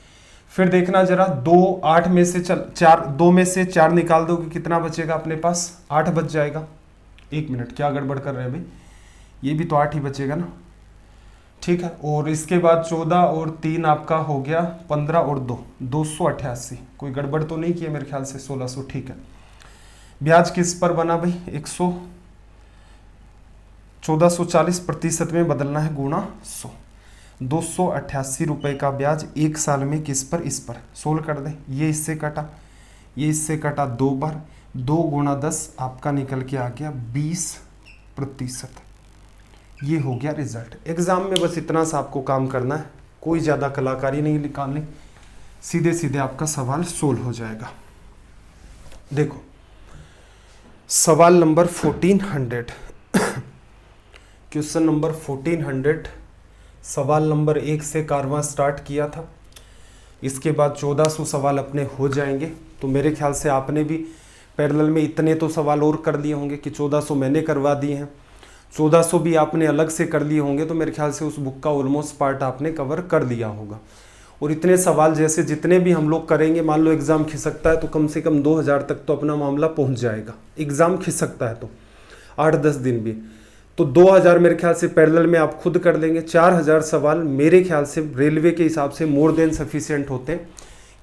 फिर देखना जरा 2 8 में से 4, 2 में से 4 निकाल दोगे, कितना बचेगा अपने पास, 8 बच जाएगा। 1 मिनट, क्या गड़बड़ कर रहे हैं भाई, ये भी तो 8 ही बचेगा ना, ठीक है। और इसके बाद 14 और 3 आपका हो गया 15 और 2 288, कोई गड़बड़ तो नहीं किया मेरे ख्याल से, 1600, ठीक है। ब्याज किस पर बना भाई, 1440% में बदलना है, गुणा 100, 288 रुपए का ब्याज 1 साल में किस पर, इस पर। सोल्व कर दे, ये इससे कटा, ये इससे कटा 2 बार, 2 गुणा 10 आपका निकल के आ गया 20%। ये हो गया रिजल्ट। एग्जाम में बस इतना सा आपको काम करना है, कोई ज़्यादा कलाकारी नहीं निकालनी, सीधे सीधे आपका सवाल सोल्व हो जाएगा। देखो सवाल नंबर 1400, क्वेश्चन नंबर 1400, सवाल नंबर 1 से कारवां स्टार्ट किया था, इसके बाद 1400 सवाल अपने हो जाएंगे। तो मेरे ख्याल से आपने भी पैरेलल में इतने तो सवाल और कर लिए होंगे कि 1400 मैंने करवा दिए हैं, 1400 भी आपने अलग से कर लिए होंगे, तो मेरे ख्याल से उस बुक का ऑलमोस्ट पार्ट आपने कवर कर लिया होगा। और इतने सवाल जैसे जितने भी हम लोग करेंगे, मान लो एग्ज़ाम खिसकता है तो कम से कम 2000 तक तो अपना मामला पहुंच जाएगा। एग्ज़ाम खिसकता है तो 8-10 दिन भी, तो 2000 मेरे ख्याल से पैरेलल में आप खुद कर लेंगे। 4000 सवाल मेरे ख्याल से रेलवे के हिसाब से मोर देन सफिशिएंट होते हैं,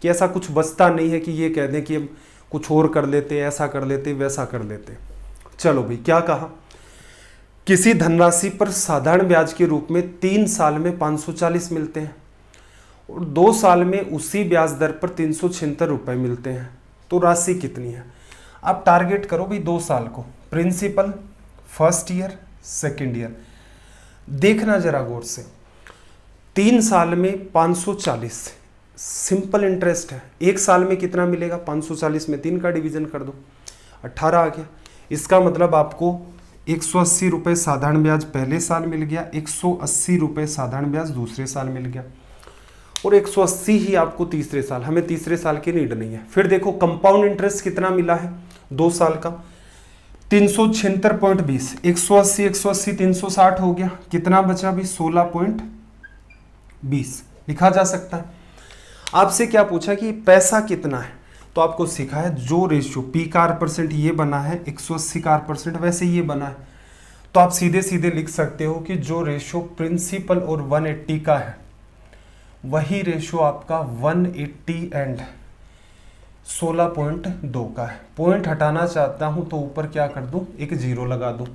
कि ऐसा कुछ बचता नहीं है कि ये कह दें कि हम कुछ और कर लेते, ऐसा कर लेते, वैसा कर लेते। चलो भाई, क्या कहा, किसी धनराशि पर साधारण ब्याज के रूप में 3 साल में 540 मिलते हैं और 2 साल में उसी ब्याज दर पर 376 रुपये मिलते हैं, तो राशि कितनी है। आप टारगेट करो भाई 2 साल को, principal, first year, second year. देखना जरा गौर से, 3 साल में 540, सिंपल इंटरेस्ट है। 1 साल में कितना मिलेगा, 540 में 3 का डिवीजन कर दो, 18 आ गया। इसका मतलब आपको 180 रुपये साधारण ब्याज पहले साल मिल गया, 180 रुपये साधारण ब्याज दूसरे साल मिल गया, और 180 ही आपको तीसरे साल, हमें तीसरे साल की नीड नहीं है। फिर देखो कंपाउंड इंटरेस्ट कितना मिला है 2 साल का, 376.20, 180 180 360 हो गया, कितना बचा भी 16.20 लिखा जा सकता है। आपसे क्या पूछा कि पैसा कितना है, तो आपको सिखा है जो रेशियो पी का R% ये बना है, 180 का R% वैसे ये बना है, तो आप सीधे सीधे लिख सकते हो कि जो रेशियो प्रिंसिपल और 180 का है वही रेशियो आपका 180 एंड 16.2 का है। पॉइंट हटाना चाहता हूं तो ऊपर क्या कर दूं, एक 0 लगा दूं।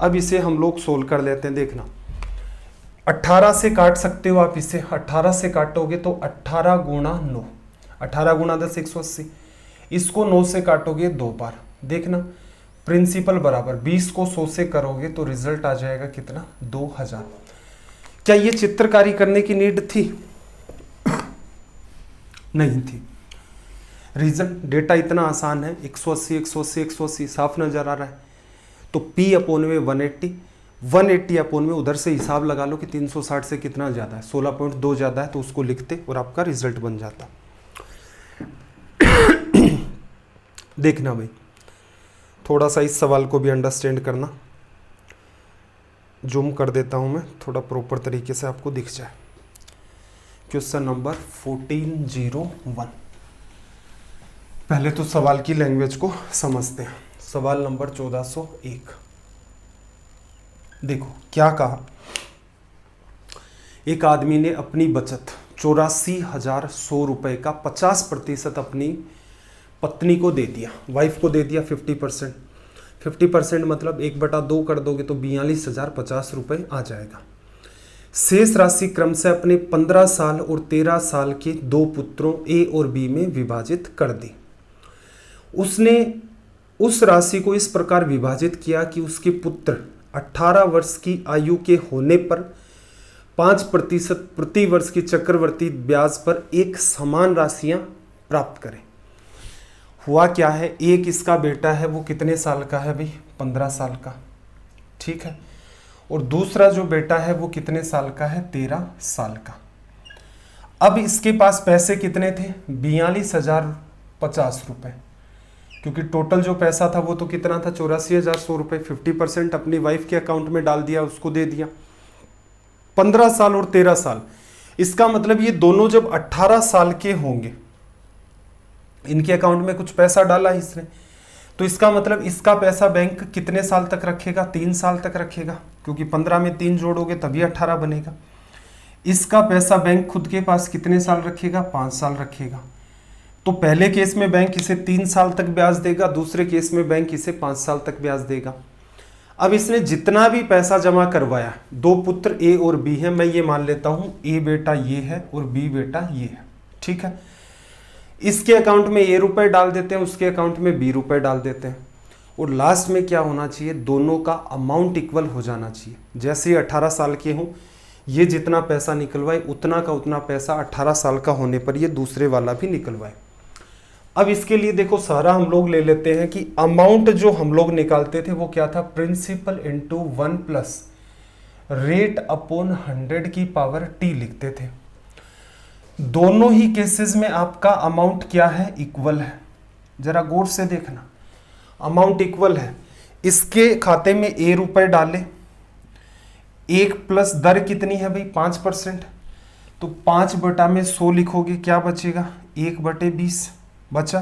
अब इसे हम लोग सोल्व कर लेते हैं। देखना 18 से काट सकते हो आप इसे, 18 से काटोगे तो 18 गुणा 9, 18 गुणा 10 180, इसको 9 से काटोगे 2 बार। देखना प्रिंसिपल बराबर 20 को 100 से करोगे तो रिजल्ट आ जाएगा कितना, 2000। क्या ये चित्रकारी करने की नीड थी? नहीं थी। रीजन, डेटा इतना आसान है, 180 180 180 साफ नजर आ रहा है, तो P अपोन में 180 अपोन में उधर से हिसाब लगा लो कि 360 से कितना ज़्यादा है, 16.2 ज़्यादा है, तो उसको लिखते और आपका रिजल्ट बन जाता। देखना भाई, थोड़ा सा इस सवाल को भी अंडरस्टैंड करना, जूम कर देता हूँ मैं थोड़ा प्रॉपर तरीके से आपको दिख जाए। Question number 1401। पहले तो सवाल की लैंग्वेज को समझते हैं। सवाल नंबर 1401, देखो क्या कहा। एक आदमी ने अपनी बचत 84,100 रुपए का 50% अपनी पत्नी को दे दिया, वाइफ को दे दिया 50%। 50% मतलब 1/2 कर दोगे तो 42,050 रुपये आ जाएगा। शेष राशि क्रम से अपने 15 साल और 13 साल के 2 पुत्रों ए और बी में विभाजित कर दी। उसने उस राशि को इस प्रकार विभाजित किया कि उसके पुत्र 18 वर्ष की आयु के होने पर 5% प्रति वर्ष की चक्रवर्ती ब्याज पर एक समान राशियां प्राप्त करें। हुआ क्या है, एक इसका बेटा है वो कितने साल का है भाई, 15 साल का, ठीक है, और दूसरा जो बेटा है वो कितने साल का है, 13 साल का। अब इसके पास पैसे कितने थे, 42,050 रुपये, क्योंकि टोटल जो पैसा था वो तो कितना था, 84,100 रुपये। 50% अपनी वाइफ के अकाउंट में डाल दिया, उसको दे दिया। 15 साल और 13 साल, इसका मतलब ये दोनों जब 18 साल के होंगे, इनके अकाउंट में कुछ पैसा डाला इसने, तो इसका मतलब इसका पैसा बैंक कितने साल तक रखेगा, 3 साल तक रखेगा, क्योंकि 15 में 3 जोड़ोगे तभी 18 बनेगा। इसका पैसा बैंक खुद के पास कितने साल रखेगा, 5 साल रखेगा। तो पहले केस में बैंक इसे 3 साल तक ब्याज देगा, दूसरे केस में बैंक इसे 5 साल तक ब्याज देगा। अब इसने जितना भी पैसा जमा करवाया, 2 पुत्र ए और बी है, मैं ये मान लेता हूं ए बेटा ये है और बी बेटा ये है, ठीक है। इसके अकाउंट में ए रुपए डाल देते हैं, उसके अकाउंट में बी रुपए डाल देते हैं, और लास्ट में क्या होना चाहिए, दोनों का अमाउंट इक्वल हो जाना चाहिए। जैसे ही 18 साल के हों, ये जितना पैसा निकलवाए उतना का उतना पैसा 18 साल का होने पर ये दूसरे वाला भी निकलवाए। अब इसके लिए देखो सारा हम लोग ले लेते हैं कि अमाउंट जो हम लोग निकालते थे वो क्या था, principal into 1 plus rate upon 100 की पावर टी लिखते थे। दोनों ही केसेस में आपका अमाउंट क्या है, इक्वल है। जरा गौर से देखना, अमाउंट इक्वल है। इसके खाते में ए रुपए डाले, 1 प्लस दर कितनी है भाई, 5%, तो 5/100 लिखोगे, क्या बचेगा, 1/20 बचा।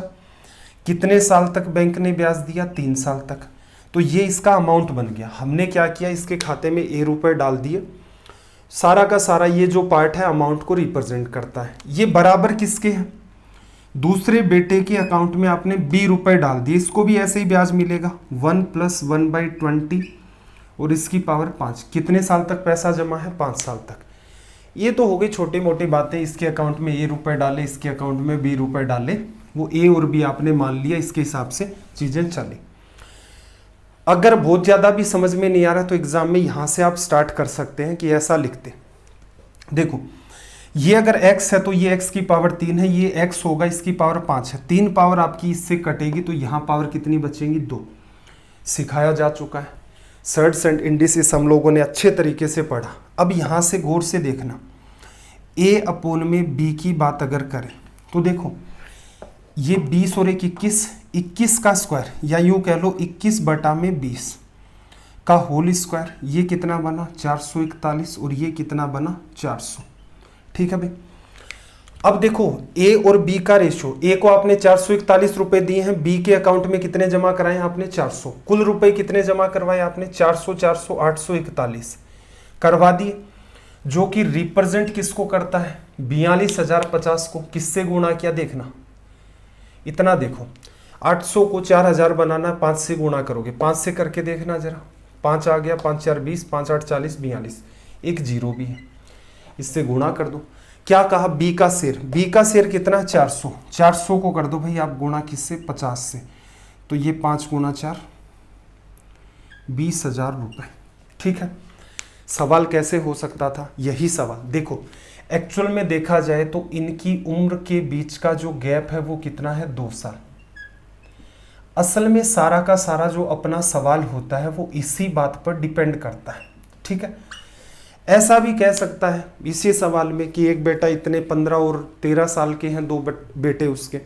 कितने साल तक बैंक ने ब्याज दिया, 3 साल तक, तो ये इसका अमाउंट बन गया। हमने क्या किया, इसके खाते में ए रुपए डाल दिए, सारा का सारा ये जो पार्ट है अमाउंट को रिप्रेजेंट करता है। ये बराबर किसके है, दूसरे बेटे के अकाउंट में आपने बी रुपए डाल दिए, इसको भी ऐसे ही ब्याज मिलेगा, 1 + 1/20 और इसकी पावर 5। कितने साल तक पैसा जमा है, 5 साल तक। ये तो हो गई छोटी मोटी बातें, इसके अकाउंट में ए रुपए डाले, इसके अकाउंट में बी रुपए डाले, वो ए और बी आपने मान लिया, इसके हिसाब से चीजें चली। अगर बहुत ज़्यादा भी समझ में नहीं आ रहा तो एग्जाम में यहाँ से आप स्टार्ट कर सकते हैं कि ऐसा लिखते, देखो ये अगर x है तो ये x की पावर 3 है, ये x होगा, इसकी पावर 5 है, 3 पावर आपकी इससे कटेगी तो यहाँ पावर कितनी बचेंगी 2। सिखाया जा चुका है। सर्ड्स एंड इंडिसेस हम लोगों ने अच्छे तरीके से पढ़ा। अब यहाँ से गौर से देखना, a अपोन में b की बात अगर करें तो देखो ये 20 और 21, 21 का स्क्वायर या यूँ कह लो 21 बटा में 20 का होल स्क्वायर, ये कितना बना 441 और ये कितना बना 400। ठीक है भाई। अब देखो a और b का रेशियो, a को आपने 441 रुपए दिए हैं, b के अकाउंट में कितने जमा कराए आपने 400, कुल रुपए कितने जमा करवाए आपने 400 400 841 करवा दिए, जो कि रिप्रेजेंट किसको करता है 42,050 को। किससे गुणा किया देखना, इतना देखो 800 को 4000 बनाना, 5 से गुणा करोगे, 5 से करके देखना जरा, 5 आ गया, 5 4 20, 5 8 40 42, एक जीरो भी है, इससे गुणा कर दो। क्या कहा b का शेर, b का शेर कितना 400, 400 को कर दो भाई आप गुणा किससे 50 से, तो ये 5 गुणा 4 20,000 रुपए। ठीक है। सवाल कैसे हो सकता था, यही सवाल देखो एक्चुअल में देखा जाए तो इनकी उम्र के बीच का जो गैप है वो कितना है 2 साल। असल में सारा का सारा जो अपना सवाल होता है वो इसी बात पर डिपेंड करता है। ठीक है। ऐसा भी कह सकता है इसी सवाल में कि एक बेटा इतने 15 और 13 साल के हैं, दो बेटे उसके,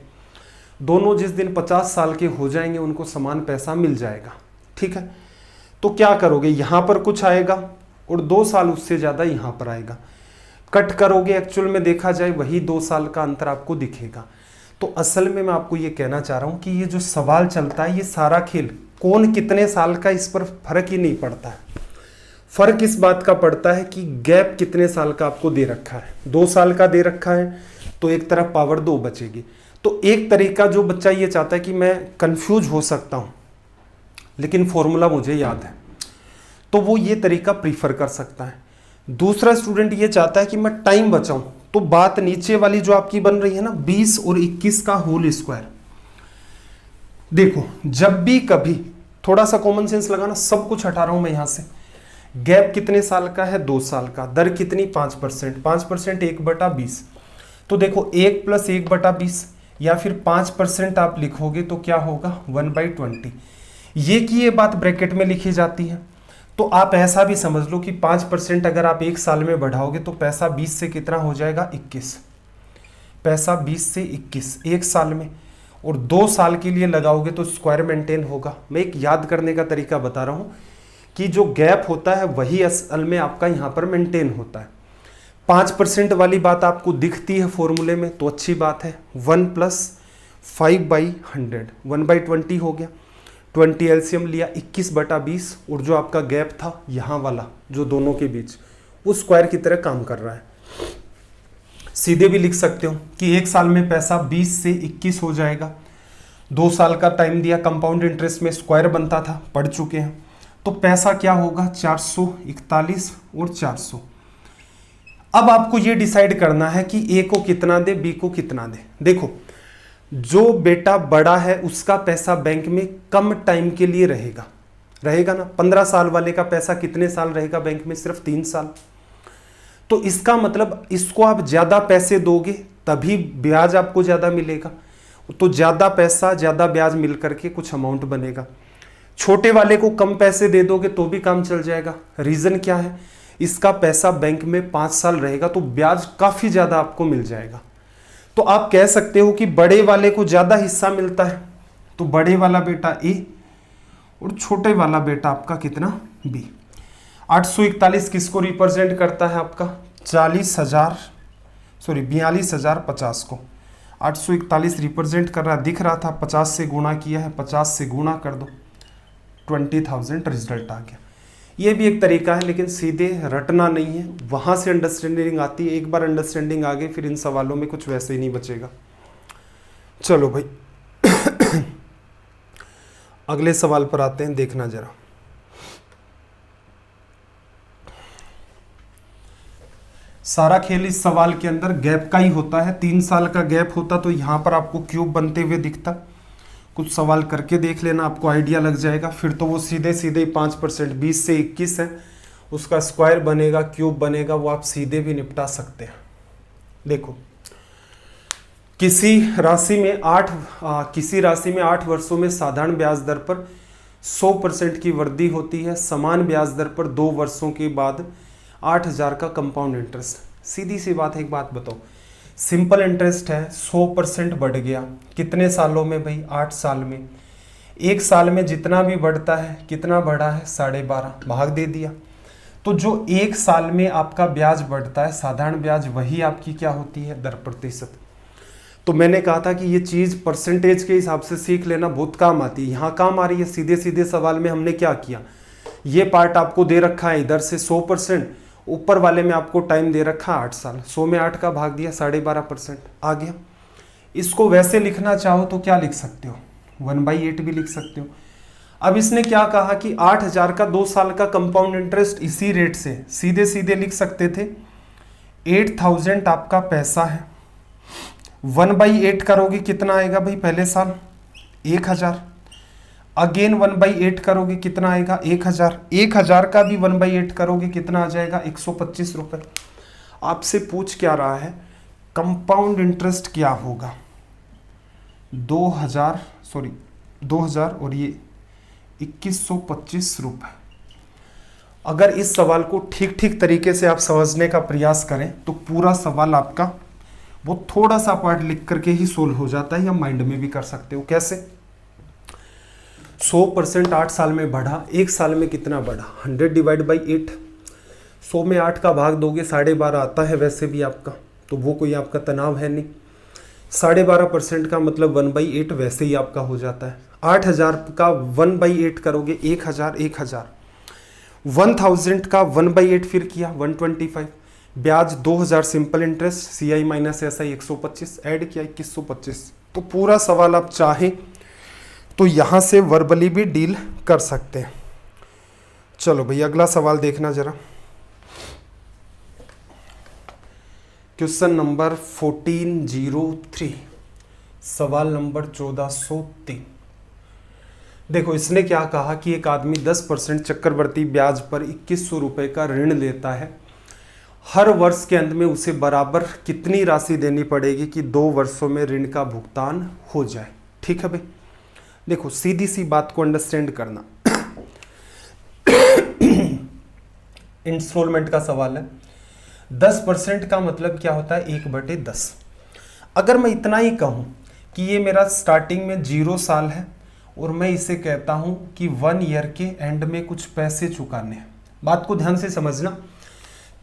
दोनों जिस दिन 50 साल के हो जाएंगे उनको समान पैसा मिल जाएगा। ठीक है। तो क्या करोगे, यहाँ पर कुछ आएगा और 2 साल उससे ज़्यादा यहाँ पर आएगा, कट करोगे, एक्चुअल में देखा जाए वही 2 साल का अंतर आपको दिखेगा। तो असल में मैं आपको ये कहना चाह रहा हूँ कि ये जो सवाल चलता है ये सारा खेल कौन कितने साल का, इस पर फर्क ही नहीं पड़ता है। फर्क इस बात का पड़ता है कि गैप कितने साल का आपको दे रखा है। 2 साल का दे रखा है तो एक तरफ पावर 2 बचेगी। तो एक तरीका जो बच्चा ये चाहता है कि मैं कंफ्यूज हो सकता हूँ लेकिन फॉर्मूला मुझे याद है, तो वो ये तरीका प्रीफर कर सकता है। दूसरा स्टूडेंट ये चाहता है कि मैं टाइम बचाऊं, तो बात नीचे वाली जो आपकी बन रही है ना 20 और 21 का होल स्क्वायर, देखो जब भी कभी थोड़ा सा कॉमन सेंस लगाना, सब कुछ हटा रहा हूं मैं यहां से। गैप कितने साल का है 2 साल का, दर कितनी 5%, 5% 1/20, तो देखो 1 + 1/20 या फिर 5% आप लिखोगे तो क्या होगा 1/20। ये की ये बात ब्रैकेट में लिखी जाती है। तो आप ऐसा भी समझ लो कि 5% अगर आप 1 साल में बढ़ाओगे तो पैसा 20 से कितना हो जाएगा 21, पैसा 20 से 21 1 साल में, और 2 साल के लिए लगाओगे तो स्क्वायर मेंटेन होगा। मैं एक याद करने का तरीका बता रहा हूँ कि जो गैप होता है वही असल में आपका यहाँ पर मेंटेन होता है। 5% वाली बात आपको दिखती है फॉर्मूले में तो अच्छी बात है। 1 + 5/100 1/20 हो गया, 20 एलसीएम लिया, 21/20, और जो आपका गैप था यहाँ वाला जो दोनों के बीच वो स्क्वायर की तरह काम कर रहा है। सीधे भी लिख सकते हो कि 1 साल में पैसा 20 से 21 हो जाएगा, 2 साल का टाइम दिया, कंपाउंड इंटरेस्ट में स्क्वायर बनता था, पढ़ चुके हैं। तो पैसा क्या होगा 441 और 400। अब आपको ये डिसाइड करना है कि ए को कितना दे, बी को कितना दे। देखो जो बेटा बड़ा है उसका पैसा बैंक में कम टाइम के लिए रहेगा ना। 15 साल वाले का पैसा कितने साल रहेगा बैंक में, सिर्फ 3 साल। तो इसका मतलब इसको आप ज्यादा पैसे दोगे तभी ब्याज आपको ज्यादा मिलेगा, तो ज्यादा पैसा ज्यादा ब्याज मिल करके कुछ अमाउंट बनेगा। छोटे वाले को कम पैसे दे दोगे तो भी काम चल जाएगा। रीजन क्या है, इसका पैसा बैंक में 5 साल रहेगा तो ब्याज काफी ज्यादा आपको मिल जाएगा। तो आप कह सकते हो कि बड़े वाले को ज्यादा हिस्सा मिलता है, तो बड़े वाला बेटा ए और छोटे वाला बेटा आपका कितना बी। 841 किसको रिप्रेजेंट करता है आपका 42,050 को। 841 रिप्रेजेंट कर रहा दिख रहा था, 50 से गुणा किया है, 50 से गुणा कर दो, 20,000 रिजल्ट आ गया। ये भी एक तरीका है लेकिन सीधे रटना नहीं है, वहां से अंडरस्टैंडिंग आती है। एक बार अंडरस्टैंडिंग आ गई फिर इन सवालों में कुछ वैसे ही नहीं बचेगा। चलो भाई अगले सवाल पर आते हैं, देखना जरा। सारा खेल इस सवाल के अंदर गैप का ही होता है। 3 साल का गैप होता तो यहां पर आपको क्यूब बनते हुए दिखता। कुछ सवाल करके देख लेना, आपको आइडिया लग जाएगा। फिर तो वो सीधे सीधे 5% 20 से 21 है उसका स्क्वायर बनेगा, क्यूब बनेगा, वो आप सीधे भी निपटा सकते हैं। देखो, किसी राशि में 8 वर्षों में साधारण ब्याज दर पर 100% की वृद्धि होती है। समान ब्याज दर पर 2 वर्षों के बाद 8,000 का कंपाउंड इंटरेस्ट। सीधी सी बात है, एक बात बताओ, सिंपल इंटरेस्ट है, 100% बढ़ गया कितने सालों में भाई? 8 साल में। एक साल में जितना भी बढ़ता है, कितना बढ़ा है? 12.5, भाग दे दिया। तो जो एक साल में आपका ब्याज बढ़ता है, साधारण ब्याज, वही आपकी क्या होती है? दर प्रतिशत। तो मैंने कहा था कि ये चीज़ परसेंटेज के हिसाब से सीख लेना, बहुत काम आती है। यहाँ काम आ रही है। सीधे सीधे सवाल में हमने क्या किया, ये पार्ट आपको दे रखा है इधर से 100%, ऊपर वाले में आपको टाइम दे रखा 8 साल, 100 में 8 का भाग दिया, 12.5% आ गया। इसको वैसे लिखना चाहो तो क्या लिख सकते हो? 1/8 भी लिख सकते हो। अब इसने क्या कहा कि 8,000 का 2 साल का कंपाउंड इंटरेस्ट, इसी रेट से सीधे सीधे लिख सकते थे। 8,000 आपका पैसा है, 1/8 करोगे कितना आएगा भाई? पहले साल 1,000, अगेन 1/8 करोगे कितना आएगा? 1,000, 1,000 का भी 1/8 करोगे कितना आ जाएगा? 125 रुपये। आपसे पूछ क्या रहा है, कंपाउंड इंटरेस्ट क्या होगा? 2,000 और ये 2125 रुपये। अगर इस सवाल को ठीक ठीक तरीके से आप समझने का प्रयास करें तो पूरा सवाल आपका वो थोड़ा सा पार्ट लिख करके ही सोल्व हो जाता है, या माइंड में भी कर सकते हो। कैसे? 100% 8 साल में बढ़ा, एक साल में कितना बढ़ा? 100/8। 100 में 8 का भाग दोगे 12.5 आता है वैसे भी आपका, तो वो कोई आपका तनाव है नहीं। 12.5% का मतलब 1/8 वैसे ही आपका हो जाता है। 8,000 का 1/8 करोगे 1,000, 1,000 का 1/8 फिर किया 125, ब्याज 2,000 simple interest, CI minus SI 125, add किया 2125। तो पूरा सवाल आप चाहें तो यहां से वर्बली भी डील कर सकते हैं। चलो भाई अगला सवाल देखना जरा। क्वेश्चन नंबर 1403, सवाल नंबर 1403। देखो, इसने क्या कहा कि एक आदमी 10% चक्रवर्ती ब्याज पर 2100 रुपये का ऋण लेता है। हर वर्ष के अंत में उसे बराबर कितनी राशि देनी पड़ेगी कि 2 वर्षों में ऋण का भुगतान हो जाए? ठीक है भाई, देखो सीधी सी बात को अंडरस्टैंड करना। इंस्टॉलमेंट का सवाल है। 10% का मतलब क्या होता है? 1/10। अगर मैं इतना ही कहूं कि ये मेरा स्टार्टिंग में 0 साल है और मैं इसे कहता हूं कि 1 ईयर के एंड में कुछ पैसे चुकाने हैं, बात को ध्यान से समझना।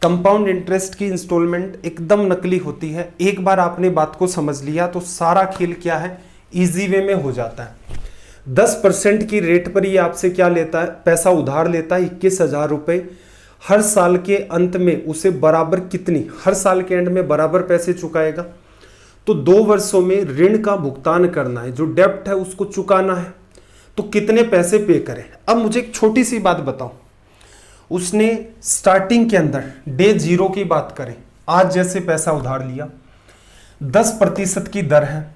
कंपाउंड इंटरेस्ट की इंस्टॉलमेंट एकदम नकली होती है। एक बार आपने बात को समझ लिया तो सारा खेल क्या है? इजी वे में हो जाता है। 10% की रेट पर ये आपसे क्या लेता है? पैसा उधार लेता है 21,000 रुपये। हर साल के अंत में उसे बराबर कितनी, हर साल के एंड में बराबर पैसे चुकाएगा। तो 2 वर्षों में ऋण का भुगतान करना है, जो डेप्ट है उसको चुकाना है। तो कितने पैसे पे करें? अब मुझे एक छोटी सी बात बताओ, उसने स्टार्टिंग के अंदर डे 0 की बात करें, आज जैसे पैसा उधार लिया, 10% की दर है।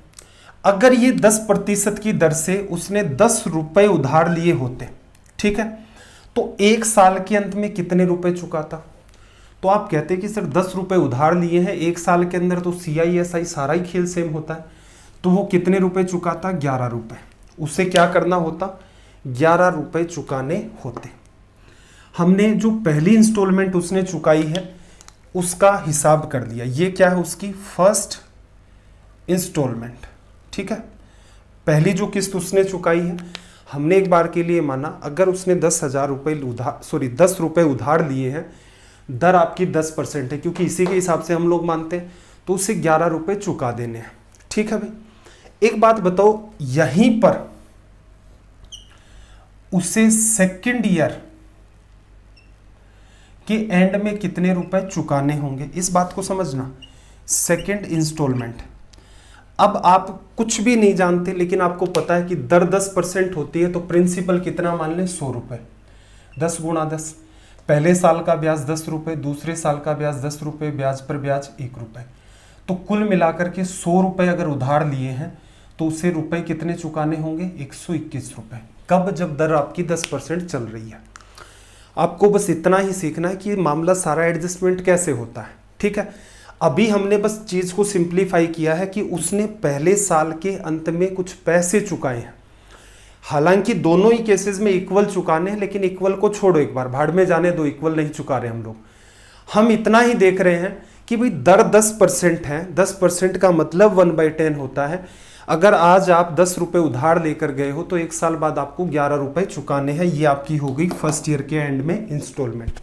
अगर ये 10% की दर से उसने 10 रुपए उधार लिए होते, ठीक है, तो 1 साल के अंत में कितने रुपए चुकाता? तो आप कहते हैं कि सर 10 रुपए उधार लिए हैं 1 साल के अंदर, तो CI SI सारा ही खेल सेम होता है। तो वो कितने रुपए चुकाता? 11 रुपए। उसे क्या करना होता? 11 रुपए चुकाने होते। हमने जो पहली इंस्टॉलमेंट उसने चुकाई है उसका हिसाब कर लिया। ये क्या है? उसकी फर्स्ट इंस्टॉलमेंट, ठीक है। पहली जो किस्त उसने चुकाई है, हमने एक बार के लिए माना अगर उसने 10,000 रुपये 10 रुपये उधार लिए हैं, दर आपकी 10% है, क्योंकि इसी के हिसाब से हम लोग मानते हैं, तो उसे 11 रुपये चुका देने हैं। ठीक है भाई, एक बात बताओ, यहीं पर उसे सेकंड ईयर के एंड में कितने रुपए चुकाने होंगे? इस बात को समझना। सेकंड इंस्टॉलमेंट, अब आप कुछ भी नहीं जानते, लेकिन आपको पता है कि दर 10% होती है, तो प्रिंसिपल कितना मान लें? 100 रुपये। 10 गुणा 10, पहले साल का ब्याज 10 रुपये, दूसरे साल का ब्याज 10 रुपये, ब्याज पर ब्याज 1 रुपये, तो कुल मिलाकर के 100 रुपये अगर उधार लिए हैं तो उसे रुपए कितने चुकाने होंगे? 121 रुपये। कब? जब दर आपकी 10% चल रही है। आपको बस इतना ही सीखना है कि मामला सारा एडजस्टमेंट कैसे होता है, ठीक है। अभी हमने बस चीज़ को सिंप्लीफाई किया है कि उसने पहले साल के अंत में कुछ पैसे चुकाए हैं। हालांकि दोनों ही केसेस में इक्वल चुकाने हैं, लेकिन इक्वल को छोड़ो, एक बार भाड़ में जाने दो, इक्वल नहीं चुका रहे हम लोग। हम इतना ही देख रहे हैं कि भाई दर 10% है, 10% का मतलब 1/10 होता है। अगर आज आप 10 रुपये उधार लेकर गए हो तो एक साल बाद आपको 11 रुपये चुकाने हैं। ये आपकी हो गई फर्स्ट ईयर के एंड में इंस्टॉलमेंट।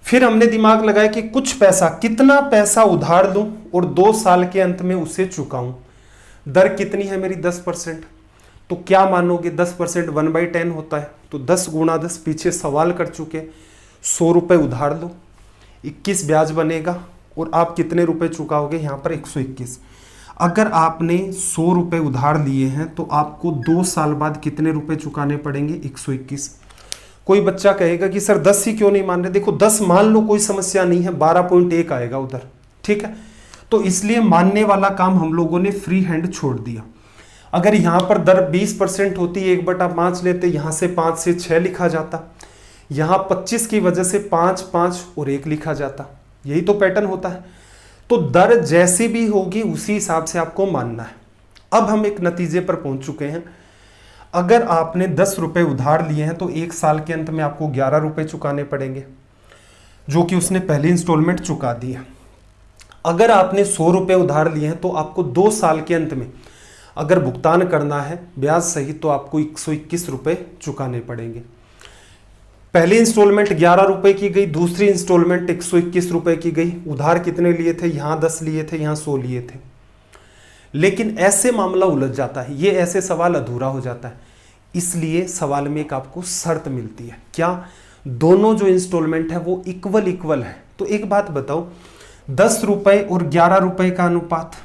फिर हमने दिमाग लगाया कि कुछ पैसा, कितना पैसा उधार लूं और 2 साल के अंत में उसे चुकाऊं। दर कितनी है मेरी? 10%। तो क्या मानोगे, 10% 1/10 होता है, तो 10 गुणा 10, पीछे सवाल कर चुके, 100 रुपये उधार लो, 21 ब्याज बनेगा और आप कितने रुपए चुकाओगे? यहाँ पर 121। अगर आपने 100 रुपये उधार लिए हैं तो आपको 2 साल बाद कितने रुपए चुकाने पड़ेंगे? 121। कोई बच्चा कहेगा कि सर 10 ही क्यों नहीं मान रहे? देखो 10 मान लो, कोई समस्या नहीं है, 12.1 आएगा उधर, ठीक है। तो इसलिए मानने वाला काम हम लोगों ने फ्री हैंड छोड़ दिया। अगर यहाँ पर दर 20% होती, 1/5 लेते, यहाँ से 5 से 6 लिखा जाता, यहाँ 25 की वजह से 5, 5 और 1 लिखा जाता। यही तो पैटर्न होता है। तो दर जैसी भी होगी उसी हिसाब से आपको मानना है। अब हम एक नतीजे पर पहुंच चुके हैं। अगर आपने 10 रुपये उधार लिए हैं तो एक साल के अंत में आपको 11 रुपये चुकाने पड़ेंगे, जो कि उसने पहली इंस्टॉलमेंट चुका दी है। अगर आपने 100 रुपये उधार लिए हैं तो आपको 2 साल के अंत में अगर भुगतान करना है ब्याज सहित तो आपको 121 रुपये चुकाने पड़ेंगे। पहली इंस्टॉलमेंट 11 रुपए की गई, दूसरी इंस्टॉलमेंट 121 रुपए की गई। उधार कितने लिए थे? यहाँ 10 लिए थे, यहाँ 100 लिए थे। लेकिन ऐसे मामला उलझ जाता है, ये ऐसे सवाल अधूरा हो जाता है। इसलिए सवाल में एक आपको शर्त मिलती है, क्या? दोनों जो इंस्टॉलमेंट है वो इक्वल है। तो एक बात बताओ, 10 रुपए और 11 रुपए का अनुपात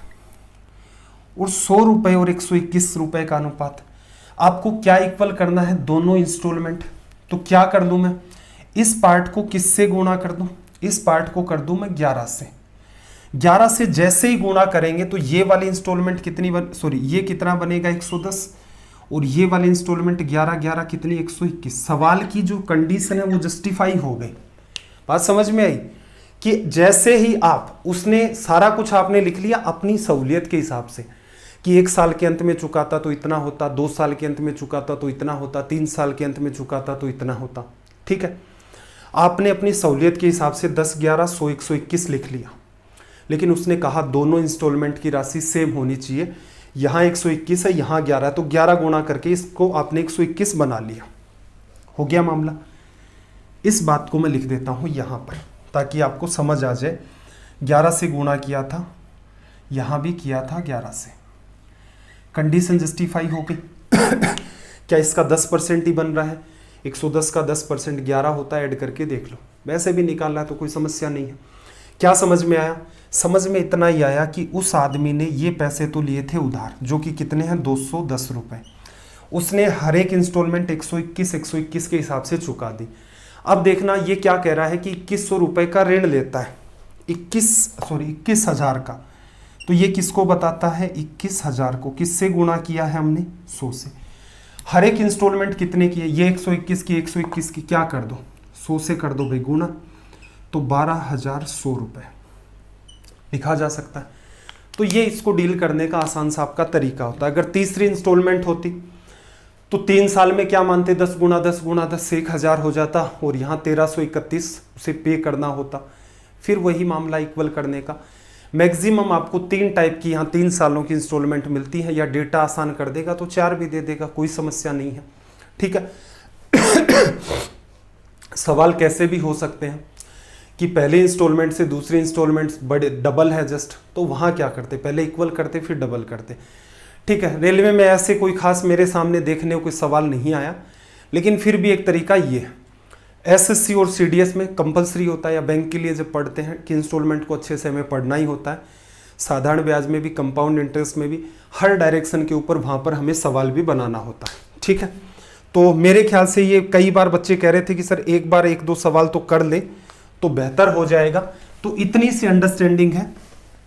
और 100 रुपए और 121 रुपए का अनुपात, आपको क्या इक्वल करना है? दोनों इंस्टॉलमेंट। तो क्या कर दूं मैं? इस पार्ट को किससे गुणा कर दूं? इस पार्ट को कर दूं मैं 11 से। 11 से जैसे ही गुणा करेंगे तो ये वाली इंस्टॉलमेंट कितनी ये कितना बनेगा? 110। और ये वाली इंस्टॉलमेंट 11 11 कितनी? 121। सवाल की जो कंडीशन है वो जस्टिफाई हो गई। बात समझ में आई कि जैसे ही आप, उसने सारा कुछ आपने लिख लिया अपनी सहूलियत के हिसाब से कि 1 साल के अंत में चुकाता तो इतना होता, 2 साल के अंत में चुकाता तो इतना होता, 3 साल के अंत में चुकाता तो इतना होता, ठीक है। आपने अपनी सहूलियत के हिसाब से 10, 11, 100, 121 लिख लिया। लेकिन उसने कहा दोनों इंस्टॉलमेंट की राशि सेम होनी चाहिए। यहाँ 121 है, यहाँ 11 है, तो 11 गुणा करके इसको आपने 121 बना लिया। हो गया मामला। इस बात को मैं लिख देता हूँ यहाँ पर ताकि आपको समझ आ जाए। 11 से गुणा किया था, यहाँ भी किया था 11 से, कंडीशन जस्टिफाई हो गई। क्या इसका 10% ही बन रहा है? 110 का 10% 11 होता है, ऐड करके देख लो। वैसे भी निकालना है तो कोई समस्या नहीं है। क्या समझ में आया? समझ में इतना ही आया कि उस आदमी ने ये पैसे तो लिए थे उधार, जो कि कितने हैं? 210 रुपये। उसने हर एक इंस्टॉलमेंट 121 के हिसाब से चुका दी। अब देखना ये क्या कह रहा है कि 2100 रुपये का ऋण लेता है, 21,000 का। तो ये किसको बताता है? 21,000 को। किससे गुणा किया है हमने? 100 से। हर एक इंस्टॉलमेंट कितने की है? ये 121 की क्या कर दो? 100 से कर दो भाई गुणा, तो 12,100 रुपये लिखा जा सकता है। तो ये इसको डील करने का आसान सा आपका तरीका होता है। अगर तीसरी इंस्टॉलमेंट होती तो 3 साल में क्या मानते? 10 गुणा 10 गुणा 10 से 1,000 हो जाता और यहाँ 1331 उसे पे करना होता। फिर वही मामला इक्वल करने का। मैक्सिमम आपको 3 टाइप की यहाँ 3 सालों की इंस्टॉलमेंट मिलती है, या डेटा आसान कर देगा तो 4 भी दे देगा, कोई समस्या नहीं है, ठीक है। सवाल कैसे भी हो सकते हैं कि पहले इंस्टॉलमेंट से दूसरी इंस्टॉलमेंट बड़े डबल है जस्ट, तो वहाँ क्या करते? पहले इक्वल करते फिर डबल करते, ठीक है। रेलवे में ऐसे कोई खास मेरे सामने देखने को कोई सवाल नहीं आया, लेकिन फिर भी एक तरीका ये है। एसएससी और सीडीएस में कंपलसरी होता है, या बैंक के लिए जब पढ़ते हैं कि इंस्टॉलमेंट को अच्छे से हमें पढ़ना ही होता है। साधारण ब्याज में भी, कंपाउंड इंटरेस्ट में भी, हर डायरेक्शन के ऊपर वहाँ पर हमें सवाल भी बनाना होता है, ठीक है। तो मेरे ख्याल से ये कई बार बच्चे कह रहे थे कि सर एक बार 1-2 सवाल तो कर ले तो बेहतर हो जाएगा। तो इतनी सी अंडरस्टैंडिंग है,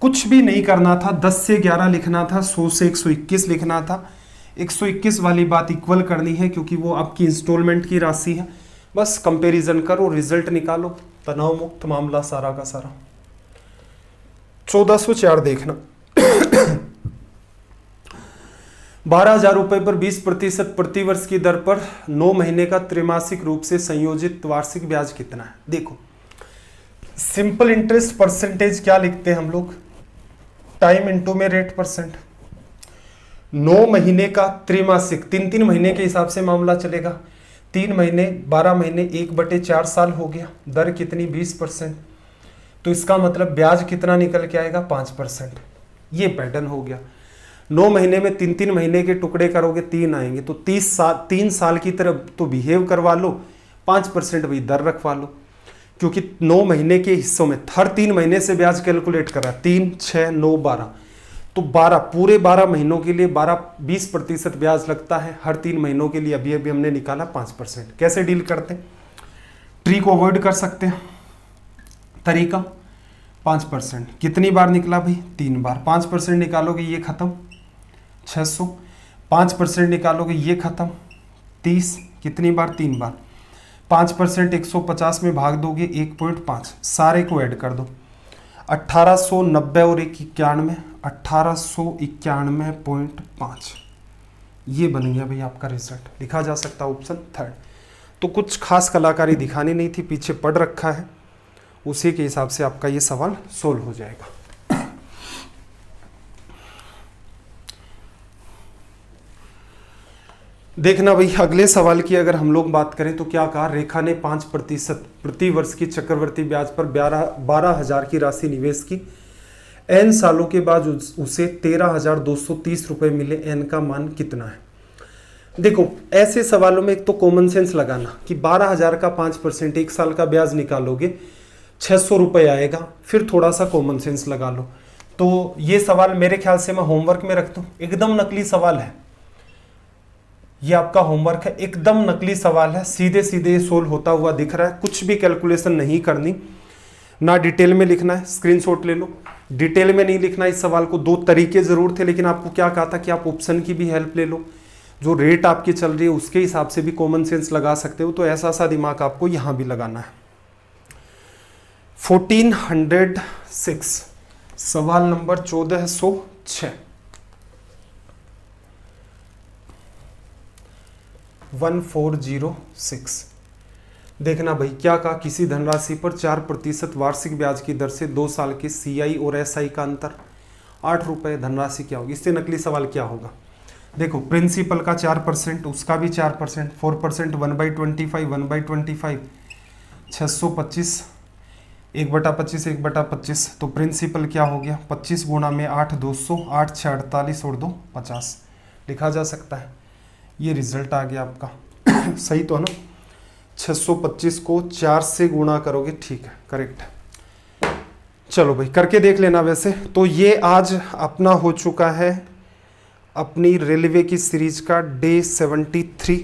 कुछ भी नहीं करना था। 10 से 11 लिखना था, 100 से 121 लिखना था। 121 वाली बात इक्वल करनी है क्योंकि वो आपकी इंस्टॉलमेंट की राशि है। बस कंपैरिजन करो, रिजल्ट निकालो, तनाव मुक्त मामला सारा का सारा। 1404 देखना 12,000 रुपए पर 20% प्रतिवर्ष की दर पर 9 महीने का त्रैमासिक रूप से संयोजित वार्षिक ब्याज कितना है। देखो सिंपल इंटरेस्ट परसेंटेज क्या लिखते हैं हम लोग, टाइम इंटू में रेट परसेंट। 9 महीने का त्रैमासिक, 3-3 महीने के हिसाब से मामला चलेगा। 3 महीने 12 महीने 1/4 साल हो गया, दर कितनी 20%, तो इसका मतलब ब्याज कितना निकल के आएगा 5%। ये पैटर्न हो गया। 9 महीने में 3-3 महीने के टुकड़े करोगे 3 आएंगे, तो 3 साल की तरह तो बिहेव करवा लो, 5% भी दर रखवा लो, क्योंकि 9 महीने के हिस्सों में हर 3 महीने से ब्याज कैलकुलेट कर रहा है। 3, 6, 9, 12, तो 12 पूरे 12 महीनों के लिए 20% ब्याज लगता है। हर 3 महीनों के लिए अभी अभी हमने निकाला 5%। कैसे डील करते हैं, ट्री को अवॉइड कर सकते हैं। तरीका 5%, कितनी बार निकला भाई 3 बार। 5% निकालोगे ये खत्म 600, 5% निकालोगे ये खत्म 30, कितनी बार 3 बार। 5% 150 में भाग दोगे 1.5, सारे को ऐड कर दो 1890 और 191, 1891.5, ये बन गया भाई आपका रिजल्ट। लिखा जा सकता है ऑप्शन 3। तो कुछ खास कलाकारी दिखानी नहीं थी, पीछे पढ़ रखा है, उसी के हिसाब से आपका ये सवाल सोल्व हो जाएगा। देखना भाई अगले सवाल की अगर हम लोग बात करें तो क्या कहा, रेखा ने 5% प्रति वर्ष की चक्रवर्ती ब्याज पर 12,000 की राशि निवेश की। n सालों के बाद उसे 13,230 रुपए मिले, n का मान कितना है। देखो ऐसे सवालों में एक तो कॉमन सेंस लगाना कि 12,000 का 5% 1 साल का ब्याज निकालोगे 600 रुपये आएगा, फिर थोड़ा सा कॉमन सेंस लगा लो। तो ये सवाल मेरे ख्याल से मैं होमवर्क में रख दूं, एकदम नकली सवाल है, ये आपका होमवर्क है, एकदम नकली सवाल है, सीधे सीधे ये सोल्व होता हुआ दिख रहा है, कुछ भी कैलकुलेशन नहीं करनी, ना डिटेल में लिखना है, स्क्रीनशॉट ले लो। डिटेल में नहीं लिखना इस सवाल को, 2 तरीके जरूर थे, लेकिन आपको क्या कहा था कि आप ऑप्शन की भी हेल्प ले लो, जो रेट आपकी चल रही है उसके हिसाब से भी कॉमन सेंस लगा सकते हो, तो ऐसा सा दिमाग आपको यहां भी लगाना है। 1406 सवाल नंबर 1406 1406 देखना भाई क्या कहा, किसी धनराशि पर 4% वार्षिक ब्याज की दर से 2 साल के CI और SI का अंतर 8 रुपए, धनराशि क्या होगी। इससे नकली सवाल क्या होगा, देखो प्रिंसिपल का 4%, उसका भी 4%, 4% 1/25, 1/25 625, 1/25, 1/25, तो प्रिंसिपल क्या हो गया 25 गुणा में 8, 200, 8 6 48 और 2 50, लिखा जा सकता है। ये रिजल्ट आ गया आपका सही तो है ना। 625 को 4 से गुणा करोगे, ठीक है, करेक्ट है। चलो भाई करके देख लेना। वैसे तो ये आज अपना हो चुका है अपनी रेलवे की सीरीज का डे 73।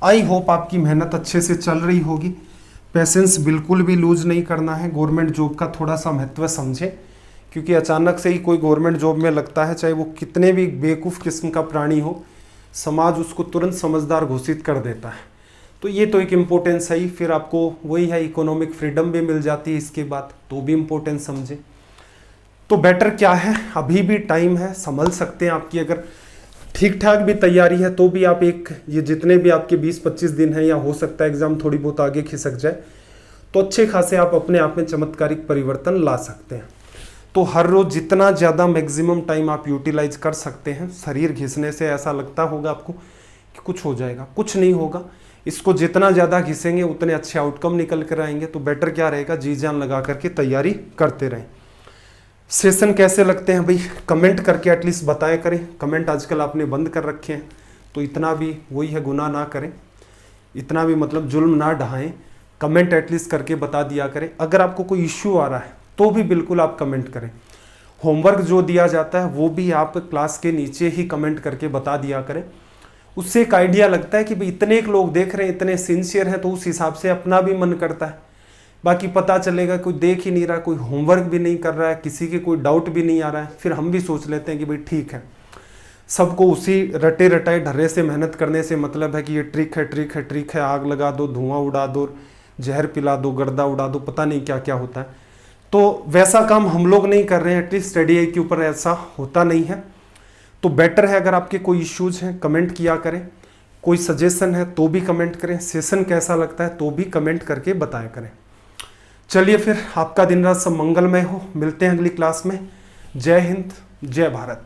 आई होप आपकी मेहनत अच्छे से चल रही होगी। पेशेंस बिल्कुल भी लूज नहीं करना है, गवर्नमेंट जॉब का थोड़ा सा महत्व समझे, क्योंकि अचानक से ही कोई गवर्नमेंट जॉब में लगता है, चाहे वो कितने भी बेवकूफ़ किस्म का प्राणी हो, समाज उसको तुरंत समझदार घोषित कर देता है। तो ये तो एक इम्पोर्टेंस है ही, फिर आपको वही है इकोनॉमिक फ्रीडम भी मिल जाती है इसके बाद, तो भी इम्पोर्टेंस समझे। तो बेटर क्या है, अभी भी टाइम है, संभल सकते हैं। आपकी अगर ठीक ठाक भी तैयारी है तो भी आप ये जितने भी आपके 20-25 दिन हैं, या हो सकता है एग्जाम थोड़ी बहुत आगे खिसक जाए, तो अच्छे खासे आप अपने आप में चमत्कारिक परिवर्तन ला सकते हैं। तो हर रोज जितना ज़्यादा मैक्सिमम टाइम आप यूटिलाइज कर सकते हैं। शरीर घिसने से ऐसा लगता होगा आपको कि कुछ हो जाएगा, कुछ नहीं होगा। इसको जितना ज़्यादा घिसेंगे उतने अच्छे आउटकम निकल कर आएंगे। तो बेटर क्या रहेगा, जी जान लगा करके तैयारी करते रहें। सेशन कैसे लगते हैं भाई, कमेंट करके एटलीस्ट बताया करें। कमेंट आजकल आपने बंद कर रखे हैं, तो इतना भी वही है, गुनाह ना करें, इतना भी मतलब जुल्म ना ढाएं। कमेंट एटलीस्ट करके बता दिया करें। अगर आपको कोई इश्यू आ रहा है तो भी बिल्कुल आप कमेंट करें। होमवर्क जो दिया जाता है वो भी आप क्लास के नीचे ही कमेंट करके बता दिया करें। उससे एक आइडिया लगता है कि भाई इतने एक लोग देख रहे हैं, इतने सिंसियर हैं, तो उस हिसाब से अपना भी मन करता है। बाकी पता चलेगा कोई देख ही नहीं रहा, कोई होमवर्क भी नहीं कर रहा है, किसी के कोई डाउट भी नहीं आ रहा है, फिर हम भी सोच लेते हैं कि भाई ठीक है सबको उसी रटे रटाए ढर्रे से मेहनत करने से मतलब है कि ये ट्रिक है ट्रिक है ट्रिक है, आग लगा दो, धुआं उड़ा दो, जहर पिला दो, गर्दा उड़ा दो, पता नहीं क्या क्या होता है। तो वैसा काम हम लोग नहीं कर रहे हैं, एटलीस्ट स्टडी आई के ऊपर ऐसा होता नहीं है। तो बेटर है, अगर आपके कोई इश्यूज हैं कमेंट किया करें, कोई सजेशन है तो भी कमेंट करें, सेशन कैसा लगता है तो भी कमेंट करके बताया करें। चलिए फिर, आपका दिन रात सब मंगलमय हो, मिलते हैं अगली क्लास में। जय हिंद, जय भारत।